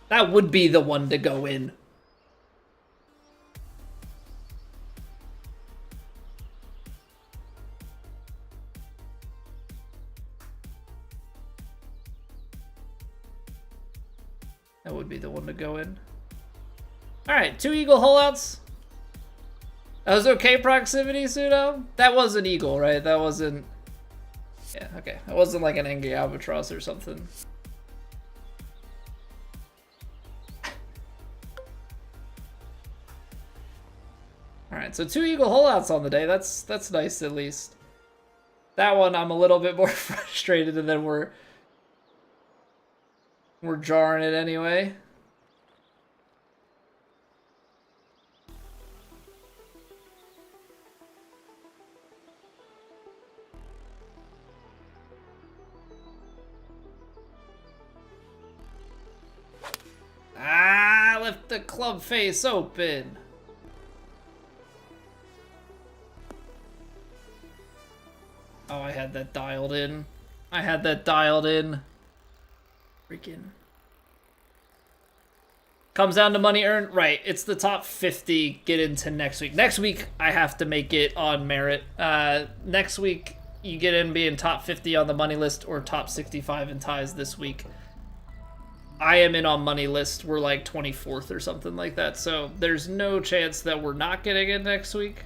That would be the one to go in. That would be the one to go in. Alright, 2 eagle holeouts. That was okay proximity, Pseudo? That was an eagle, right? That wasn't... Yeah, okay. That wasn't like an angry albatross or something. Alright, so 2 eagle holeouts on the day. That's nice at least. That one I'm a little bit more frustrated, and then we're jarring it anyway. Left the club face open. Oh, I had that dialed in. Freaking. Comes down to money earned. Right, it's the top 50 get into next week. Next week, I have to make it on merit. Next week, you get in being top 50 on the money list or top 65 in ties this week. I am in on money list. We're like 24th or something like that. So there's no chance that we're not getting it next week.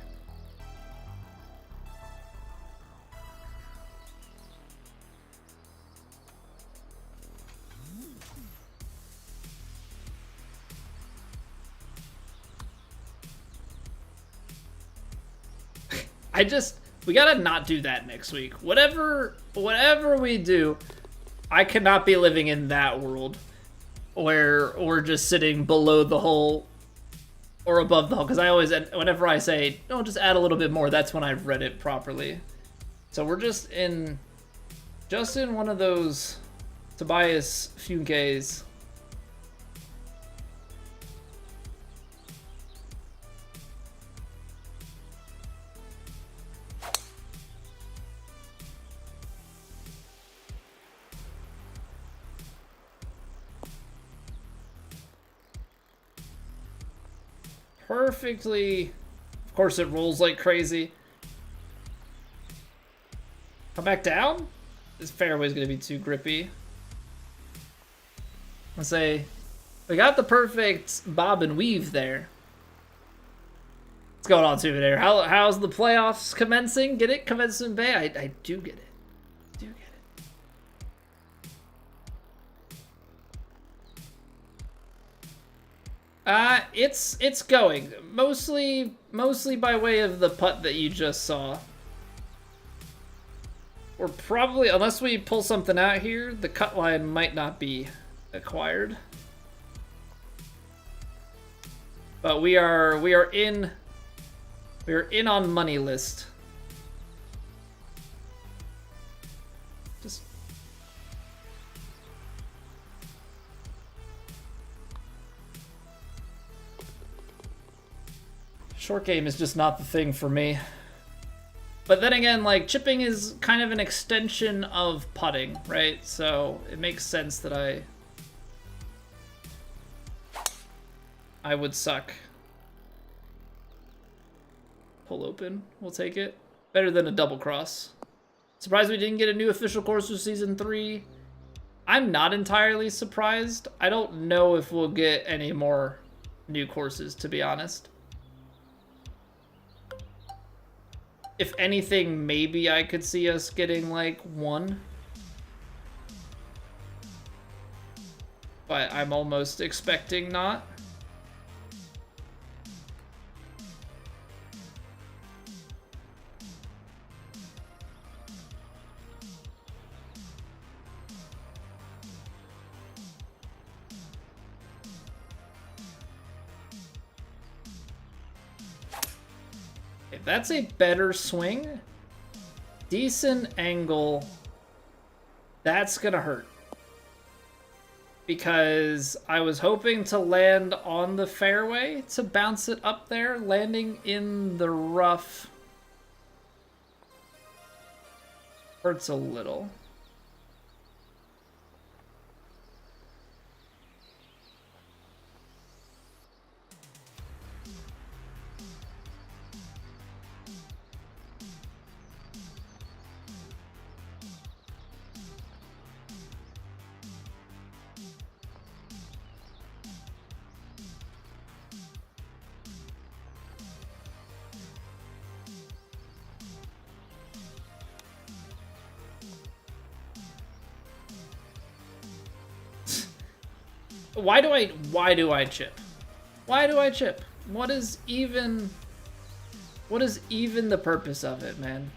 We gotta not do that next week. Whatever we do, I cannot be living in that world where we're just sitting below the hole or above the hole. Because I always, whenever I say, no, just add a little bit more, that's when I've read it properly. So we're just in one of those Tobias Funke's. perfectly. Of course, it rolls like crazy. Come back down? This fairway's gonna be too grippy. Let's say we got the perfect bob and weave there. What's going on, Super there? How's the playoffs commencing? Get it? Commencement Bay? I do get it. Do get it. It's going. Mostly by way of the putt that you just saw. We're probably, unless we pull something out here, the cut line might not be acquired. But we are in on money list. Just short game is just not the thing for me. But then again, like, chipping is kind of an extension of putting, right? So it makes sense that I would suck. Pull open, we'll take it. Better than a double cross. Surprised we didn't get a new official course for season 3. I'm not entirely surprised. I don't know if we'll get any more new courses, to be honest. If anything, maybe I could see us getting like one. But I'm almost expecting not. That's a better swing. Decent angle. That's gonna hurt. Because I was hoping to land on the fairway to bounce it up there. Landing in the rough hurts a little. Why do I chip? Why do I chip? What is even the purpose of it, man?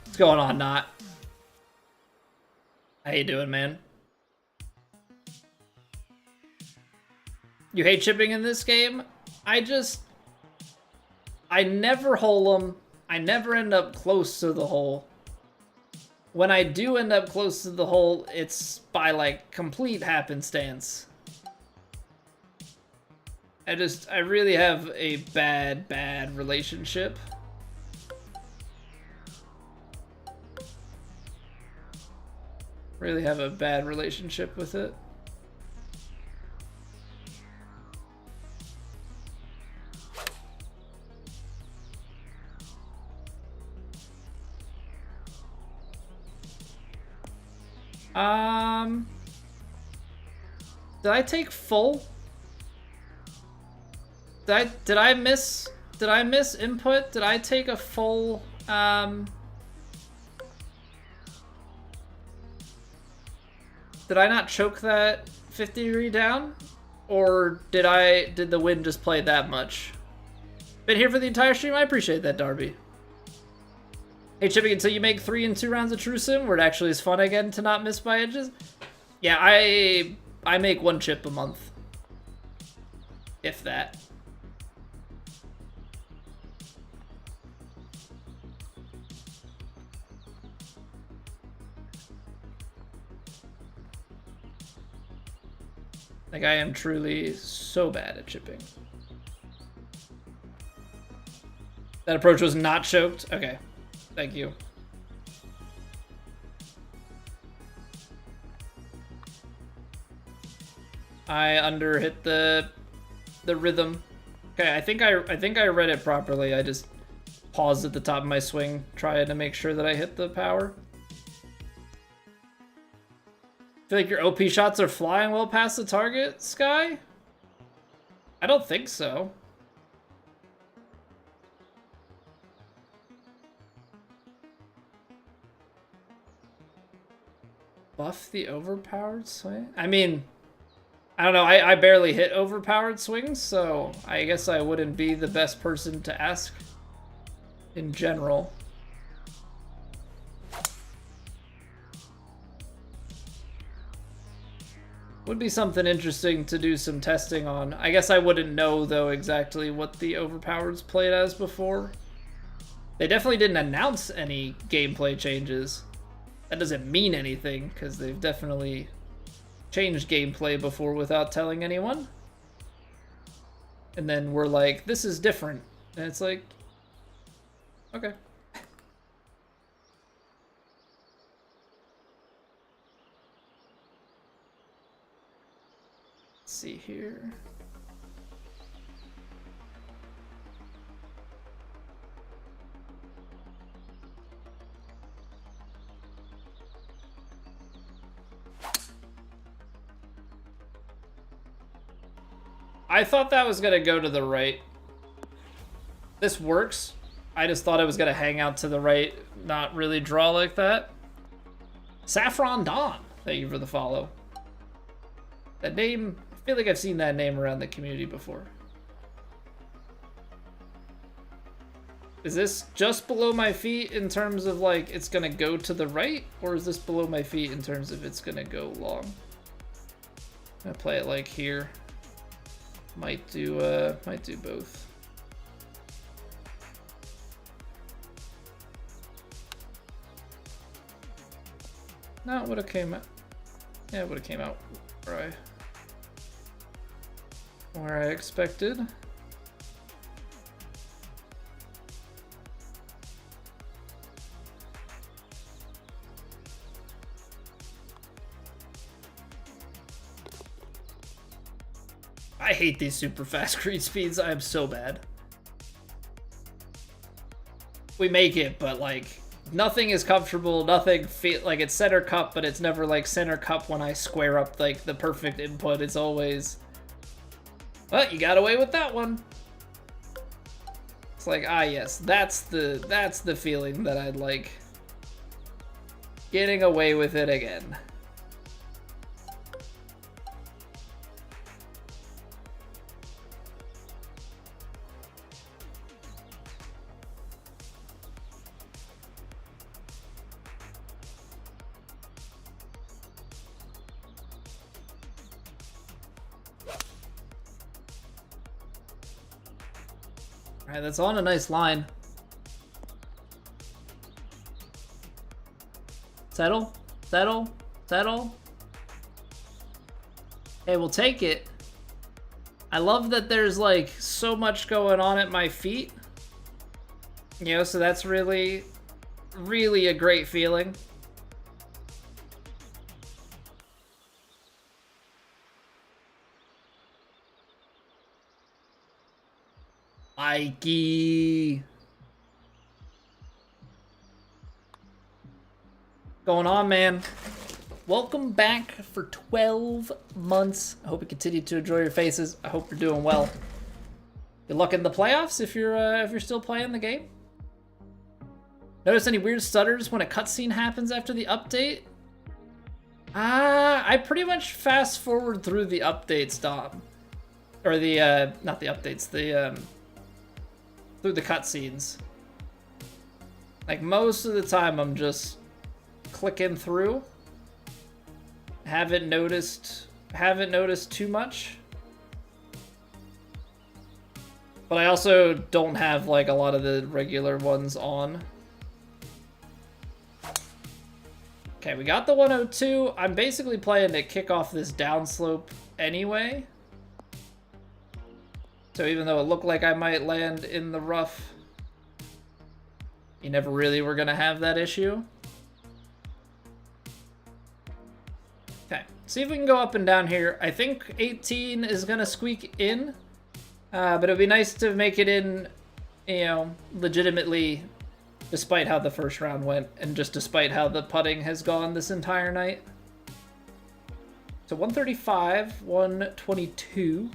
What's going on, Not? How you doing, man? You hate chipping in this game? I never hole them. I never end up close to the hole. When I do end up close to the hole, it's by, like, complete happenstance. I really have a bad relationship. Really have a bad relationship with it. Did I take full? Did I miss input? Did I take a full Did I not choke that 50-degree down? Or did the wind just play that much? Been here for the entire stream? I appreciate that, Darby. Hey, chipping until you make 3 and 2 rounds of True Sim, where it actually is fun again to not miss by edges? Yeah, I make 1 chip a month. If that. Like, I am truly so bad at chipping. That approach was not choked? Okay. Thank you. I underhit the rhythm. Okay, I think I read it properly. I just paused at the top of my swing, trying to make sure that I hit the power. Feel like your OP shots are flying well past the target, Sky? I don't think so. Buff the overpowered swing? I mean, I don't know. I barely hit overpowered swings, so I guess I wouldn't be the best person to ask in general. Would be something interesting to do some testing on. I guess I wouldn't know, though, exactly what the overpowereds played as before. They definitely didn't announce any gameplay changes. That doesn't mean anything, because they've definitely changed gameplay before without telling anyone. And then we're like, this is different. And it's like, okay. Let's see here. I thought that was gonna go to the right. This works. I just thought it was gonna hang out to the right, not really draw like that. Saffron Dawn, thank you for the follow. That name, I feel like I've seen that name around the community before. Is this just below my feet in terms of like it's gonna go to the right, or is this below my feet in terms of it's gonna go long? I'm gonna play it like here. Might do both. No, it would have came out. Yeah, it would have came out where I expected. I hate these super fast creed speeds. I am so bad. We make it, but like nothing is comfortable. Nothing feel like it's center cup, but it's never like center cup when I square up like the perfect input. It's always, well, you got away with that one. It's like, ah, yes, that's the feeling that I'd like. Getting away with it again. Alright, that's on a nice line. Settle, settle, settle. Hey, we'll take it. I love that there's like so much going on at my feet. You know, so that's really, really a great feeling. Mikey. Going on, man. Welcome back for 12 months. I hope you continue to enjoy your faces. I hope you're doing well. Good luck in the playoffs if you're still playing the game. Notice any weird stutters when a cutscene happens after the update? I pretty much fast forward through the updates, Dom. Or the, not the updates, the, through the cutscenes. Like most of the time I'm just clicking through. Haven't noticed too much. But I also don't have like a lot of the regular ones on. Okay, we got the 102. I'm basically playing to kick off this downslope anyway. So even though it looked like I might land in the rough, you never really were gonna have that issue. Okay, see if we can go up and down here. I think 18 is gonna squeak in, but it'd be nice to make it in, you know, legitimately, despite how the first round went, and just despite how the putting has gone this entire night. So 135, 122,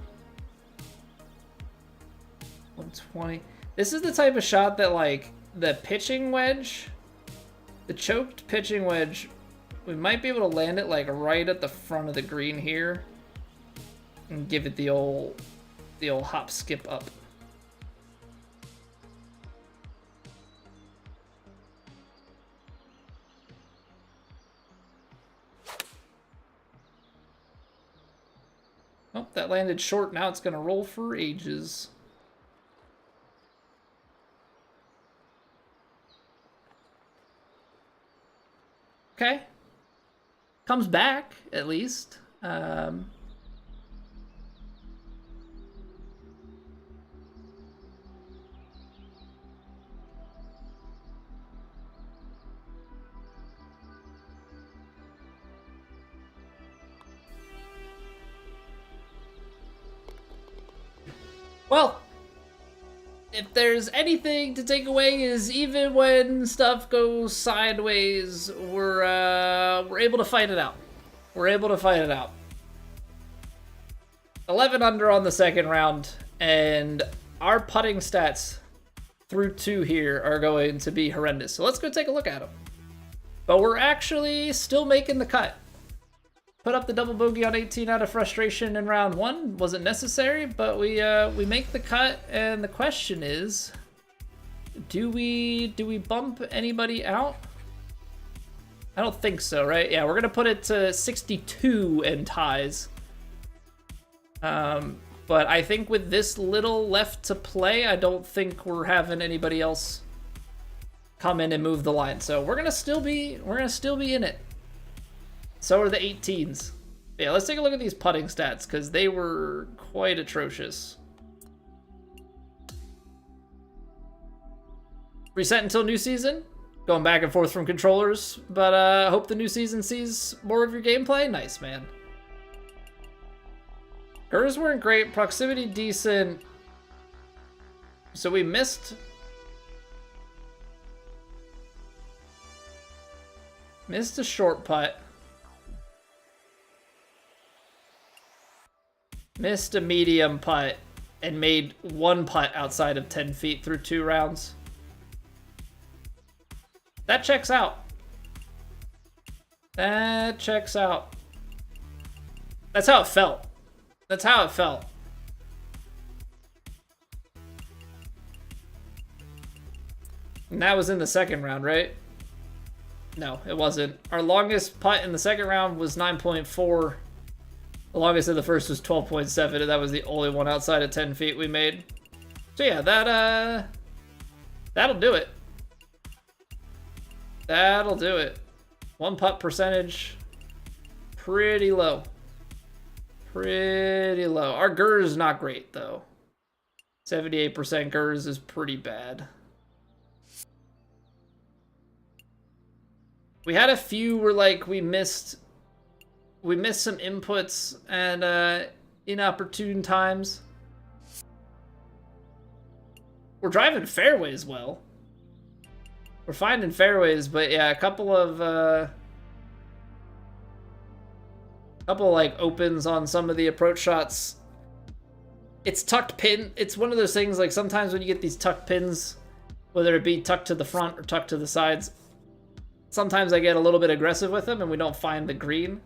120. This is the type of shot that, like, the pitching wedge, the choked pitching wedge, we might be able to land it, like, right at the front of the green here and give it the old hop skip up. Oh, that landed short. Now it's going to roll for ages. Okay. Comes back, at least. Well, if there's anything to take away is even when stuff goes sideways, we're able to fight it out. We're able to fight it out. 11 under on the second round, and our putting stats through 2 here are going to be horrendous. So let's go take a look at them. But we're actually still making the cut. Put up the double bogey on 18 out of frustration in round 1. Wasn't necessary, but we make the cut, and the question is, do we bump anybody out? I don't think so, right? Yeah, we're gonna put it to 62 and ties. But I think with this little left to play, I don't think we're having anybody else come in and move the line. So we're gonna still be in it. So are the 18s. Yeah, let's take a look at these putting stats, because they were quite atrocious. Reset until new season. Going back and forth from controllers, but I hope the new season sees more of your gameplay. Nice, man. Gers weren't great. Proximity decent. So we missed... Missed a short putt. Missed a medium putt and made 1 putt outside of 10 feet through 2 rounds. That checks out. That checks out. That's how it felt. That's how it felt. And that was in the second round, right? No, it wasn't. Our longest putt in the second round was 9.4. The longest in the first was 12.7, and that was the only one outside of 10 feet we made. So yeah, that'll do it. That'll do it. 1 putt percentage, pretty low. Pretty low. Our GERS is not great, though. 78% GERS is pretty bad. We had a few where, like, we missed some inputs and inopportune times. We're driving fairways well. We're finding fairways, but yeah, a couple of like opens on some of the approach shots. It's tucked pin. It's one of those things, like, sometimes when you get these tucked pins, whether it be tucked to the front or tucked to the sides, sometimes I get a little bit aggressive with them and we don't find the green.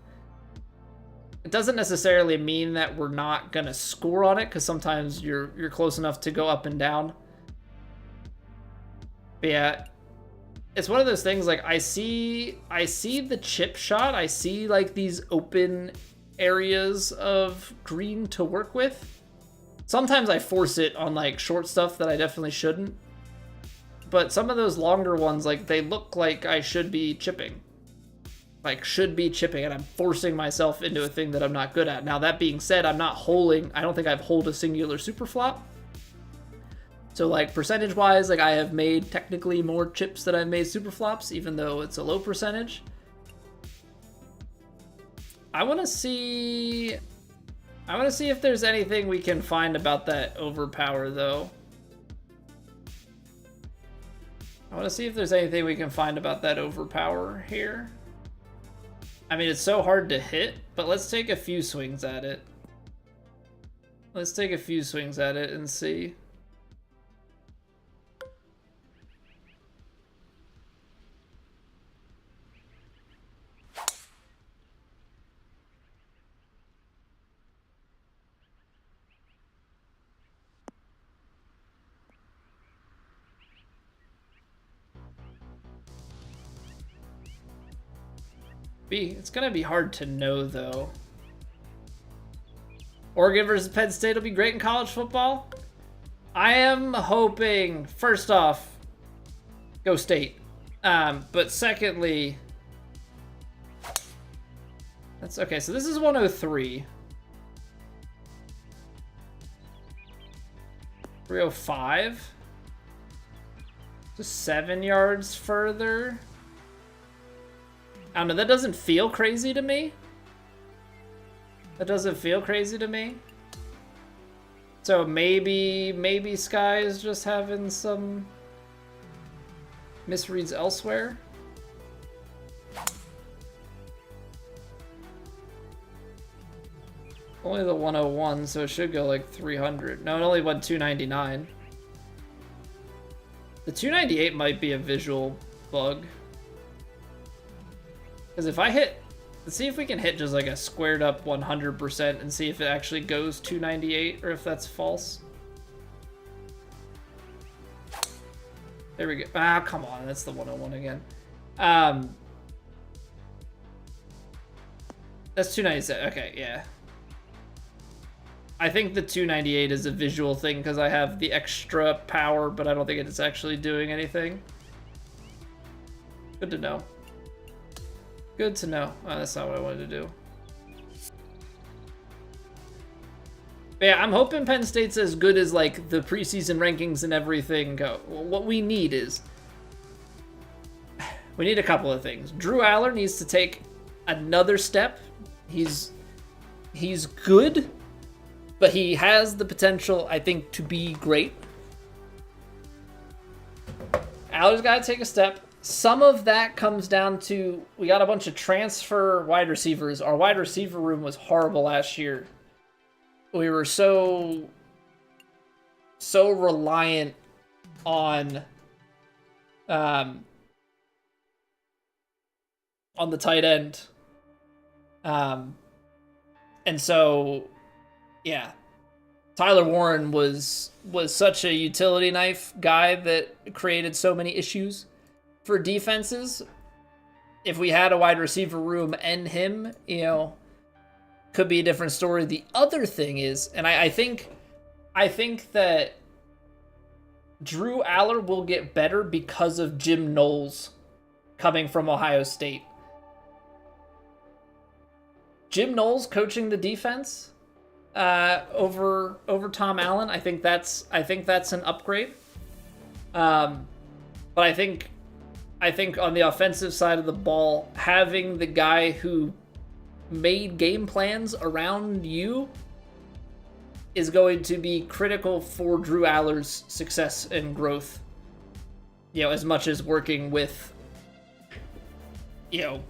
It doesn't necessarily mean that we're not gonna score on it, because sometimes you're close enough to go up and down. But yeah, it's one of those things, like, I see the chip shot, I see, like, these open areas of green to work with. Sometimes I force it on, like, short stuff that I definitely shouldn't. But some of those longer ones, like, they look like I should be chipping. like should be chipping, and I'm forcing myself into a thing that I'm not good at. Now that being said, I'm not holding, I don't think I've hold a singular super flop. So like percentage wise, like I have made technically more chips than I've made super flops, even though it's a low percentage. I want to see if there's anything we can find about that overpower though. I want to see if there's anything we can find about that overpower here. I mean, it's so hard to hit, but let's take a few swings at it. Let's take a few swings at it and see. It's gonna be hard to know though. Oregon versus Penn State will be great in college football. I am hoping, first off, go State. But secondly, that's okay. So this is 103. 305. Just 7 yards further. I don't know, that doesn't feel crazy to me. That doesn't feel crazy to me. So maybe Sky is just having some misreads elsewhere. Only the 101, so it should go like 300. No, it only went 299. The 298 might be a visual bug. Because if I hit, let's see if we can hit just like a squared up 100% and see if it actually goes 298 or if that's false. There we go. Ah, come on, that's the 101 again. That's 297. Okay, yeah. I think the 298 is a visual thing because I have the extra power, but I don't think it's actually doing anything. Good to know. Good to know. Oh, that's not what I wanted to do. But yeah, I'm hoping Penn State's as good as like the preseason rankings and everything go. What we need is, we need a couple of things. Drew Aller needs to take another step. He's good, but he has the potential, I think, to be great. Aller's got to take a step. Some of that comes down to, we got a bunch of transfer wide receivers. Our wide receiver room was horrible last year. We were so reliant on the tight end. And so, yeah, Tyler Warren was such a utility knife guy that created so many issues for defenses. If we had a wide receiver room and him, you know, could be a different story. The other thing is, and I think that Drew Aller will get better because of Jim Knowles coming from Ohio State. Jim Knowles coaching the defense over Tom Allen. I think that's an upgrade. But I think on the offensive side of the ball, having the guy who made game plans around you is going to be critical for Drew Aller's success and growth. You know, as much as working with, you know,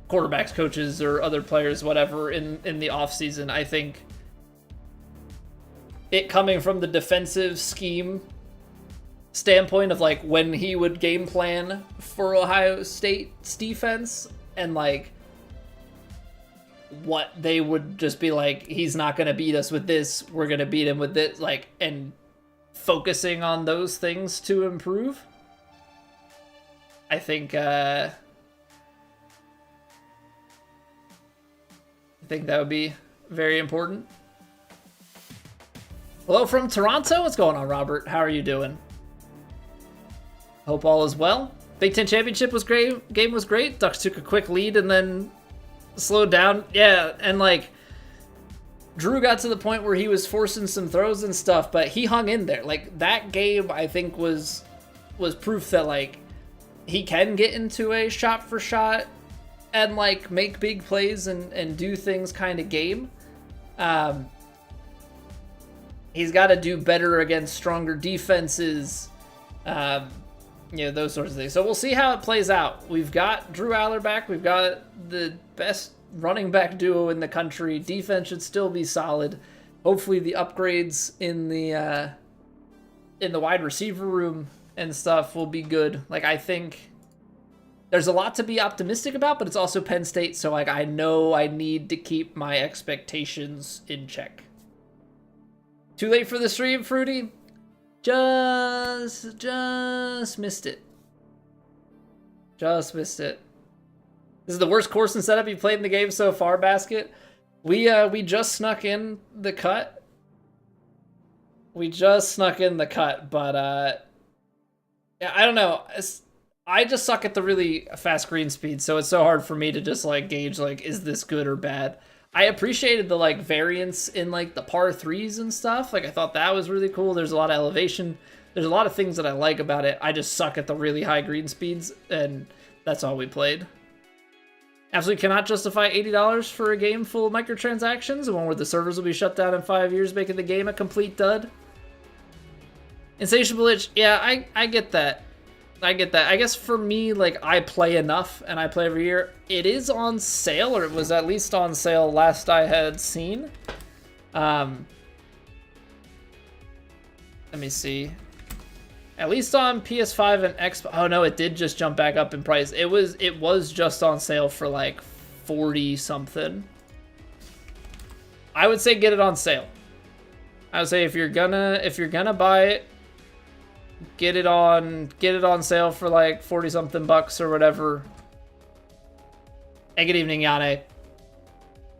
quarterbacks, coaches, or other players, whatever, in the offseason. I think it coming from the defensive scheme standpoint of like when he would game plan for Ohio State's defense and like what they would just be like, he's not going to beat us with this, we're going to beat him with this, like, and focusing on those things to improve. I think that would be very important. Hello from Toronto. What's going on, Robert? How are you doing? Hope all is well. Big Ten Championship was great. Game was great. Ducks took a quick lead and then slowed down. Yeah, and like Drew got to the point where he was forcing some throws and stuff, but he hung in there. Like that game, I think was proof that like he can get into a shot for shot and like make big plays and do things kind of game. He's got to do better against stronger defenses. You know, those sorts of things. So we'll see how it plays out. We've got Drew Aller back. We've got the best running back duo in the country. Defense should still be solid. Hopefully the upgrades in the wide receiver room and stuff will be good. Like, I think there's a lot to be optimistic about, but it's also Penn State, so like I know I need to keep my expectations in check. Too late for the stream, Fruity? Just missed it. Just missed it. This is the worst course and setup you played in the game so far, Basket. We just snuck in the cut. We just snuck in the cut, but yeah, I don't know. I just suck at the really fast green speed, so it's so hard for me to just like gauge like is this good or bad. I appreciated the like variance in like the par threes and stuff. Like I thought that was really cool. There's a lot of elevation. There's a lot of things that I like about it. I just suck at the really high green speeds, and that's all we played. Absolutely cannot justify $80 for a game full of microtransactions, one where the servers will be shut down in 5 years, making the game a complete dud. Insatiable Itch, yeah, I get that. I get that. I guess for me, like, I play enough, and I play every year. It is on sale, or it was at least on sale last I had seen. Let me see. At least on PS5 and Xbox. Oh no, it did just jump back up in price. It was just on sale for like 40 something. I would say get it on sale. I would say if you're gonna buy it, get it on sale for like 40 something bucks or whatever. Hey, good evening, Yane.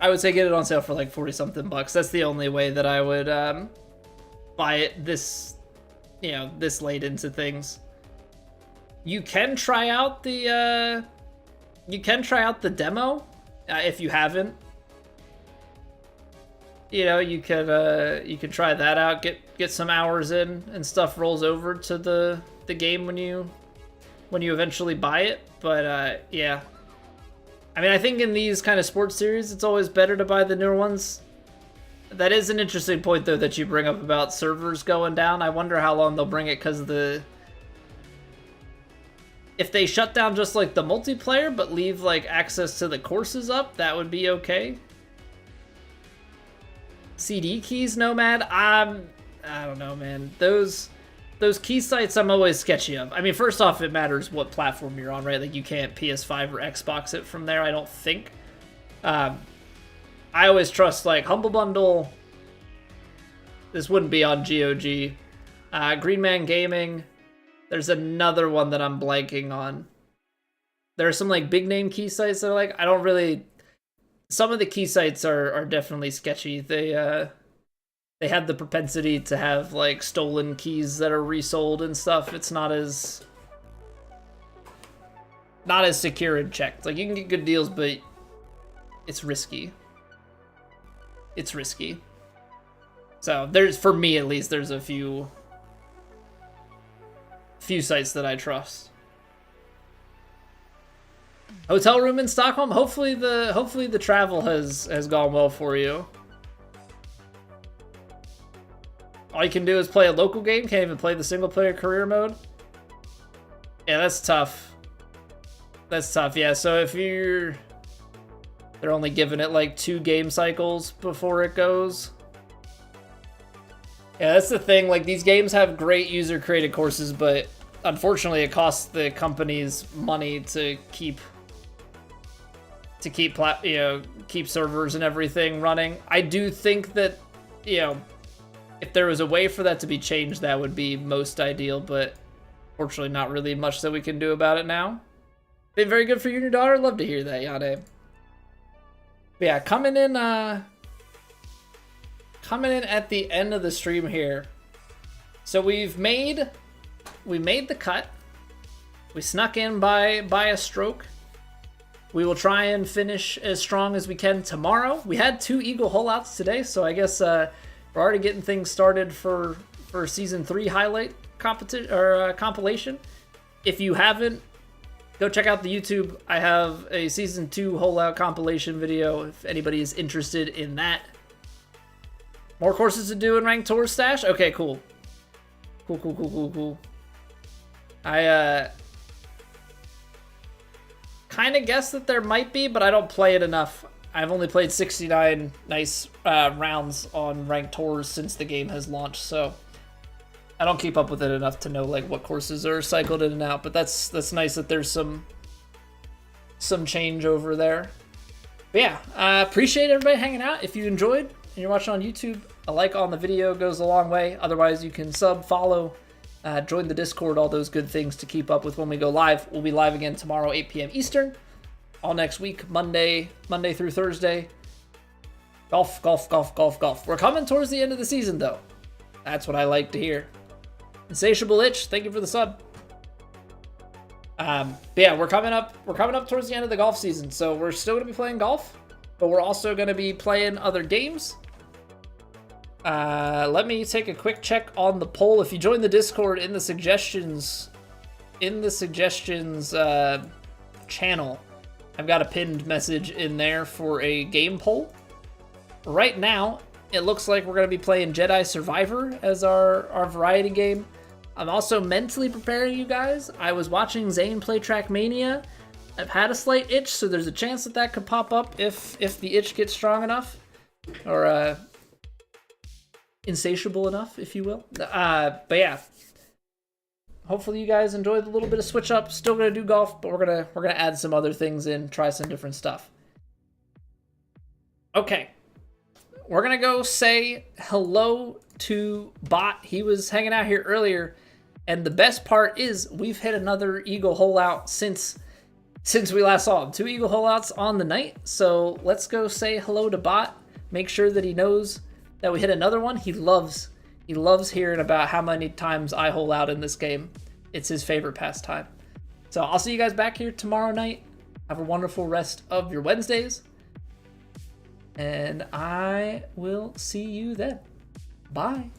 I would say get it on sale for like 40 something bucks. That's the only way that I would buy it this late into things. You can try out the demo if you haven't. You know, you can try that out, get some hours in, and stuff rolls over to the game when you eventually buy it. But yeah, I mean, I think in these kind of sports series, it's always better to buy the newer ones. That is an interesting point though that you bring up about servers going down. I wonder how long they'll bring it, because if they shut down just like the multiplayer but leave like access to the courses up, that would be okay. CD keys, Nomad. I don't know, man. Those key sites I'm always sketchy of. I mean, first off, it matters what platform you're on, right? Like you can't PS5 or Xbox it from there, I don't think. I always trust like Humble Bundle. This wouldn't be on GOG. Green Man Gaming. There's another one that I'm blanking on. There are some like big name key sites that are like, I don't really. Some of the key sites are definitely sketchy. They have the propensity to have like stolen keys that are resold and stuff. It's not as secure and checked. Like you can get good deals, but it's risky. It's risky. So for me at least, there's a few sites that I trust. Hotel room in Stockholm. Hopefully the travel has gone well for you. All you can do is play a local game. Can't even play the single player career mode. Yeah, that's tough. That's tough. Yeah. So if they're only giving it like 2 game cycles before it goes. Yeah, that's the thing. Like these games have great user created courses, but unfortunately it costs the companies money to keep servers and everything running. I do think that, if there was a way for that to be changed, that would be most ideal, but fortunately not really much that we can do about it now. Been very good for you and your daughter. Love to hear that, Yade. But yeah, coming in at the end of the stream here. So we made the cut. We snuck in by a stroke. We will try and finish as strong as we can tomorrow. We had 2 Eagle holeouts today, so I guess we're already getting things started for Season 3 highlight competition or compilation. If you haven't, go check out the YouTube. I have a Season 2 holdout compilation video if anybody is interested in that. More courses to do in Ranked Tour Stash? Okay, cool. Cool. I kind of guessed that there might be, but I don't play it enough. I've only played 69 nice rounds on Ranked Tours since the game has launched, so I don't keep up with it enough to know like what courses are cycled in and out, but that's nice that there's some change over there. But yeah, appreciate everybody hanging out. If you enjoyed and you're watching on YouTube, a like on the video goes a long way. Otherwise, you can sub, follow, join the Discord, all those good things to keep up with when we go live. We'll be live again tomorrow, 8 p.m. Eastern. All next week, Monday through Thursday. Golf. We're coming towards the end of the season, though. That's what I like to hear. Insatiable Itch, thank you for the sub. But yeah, we're coming up towards the end of the golf season, so we're still gonna be playing golf, but we're also gonna be playing other games. Let me take a quick check on the poll. If you join the Discord in the suggestions channel, I've got a pinned message in there for a game poll. Right now, it looks like we're going to be playing Jedi Survivor as our variety game. I'm also mentally preparing you guys. I was watching Zane play Trackmania. I've had a slight itch, so there's a chance that could pop up if the itch gets strong enough. Or insatiable enough, if you will. But yeah. Hopefully you guys enjoyed the little bit of switch up. Still going to do golf, but we're gonna add some other things in, try some different stuff. Okay. We're going to go say hello to Bot. He was hanging out here earlier, and the best part is we've hit another Eagle holeout since we last saw him. 2 Eagle holeouts on the night, so let's go say hello to Bot. Make sure that he knows that we hit another one. He loves hearing about how many times I hole out in this game. It's his favorite pastime. So I'll see you guys back here tomorrow night. Have a wonderful rest of your Wednesdays. And I will see you then. Bye.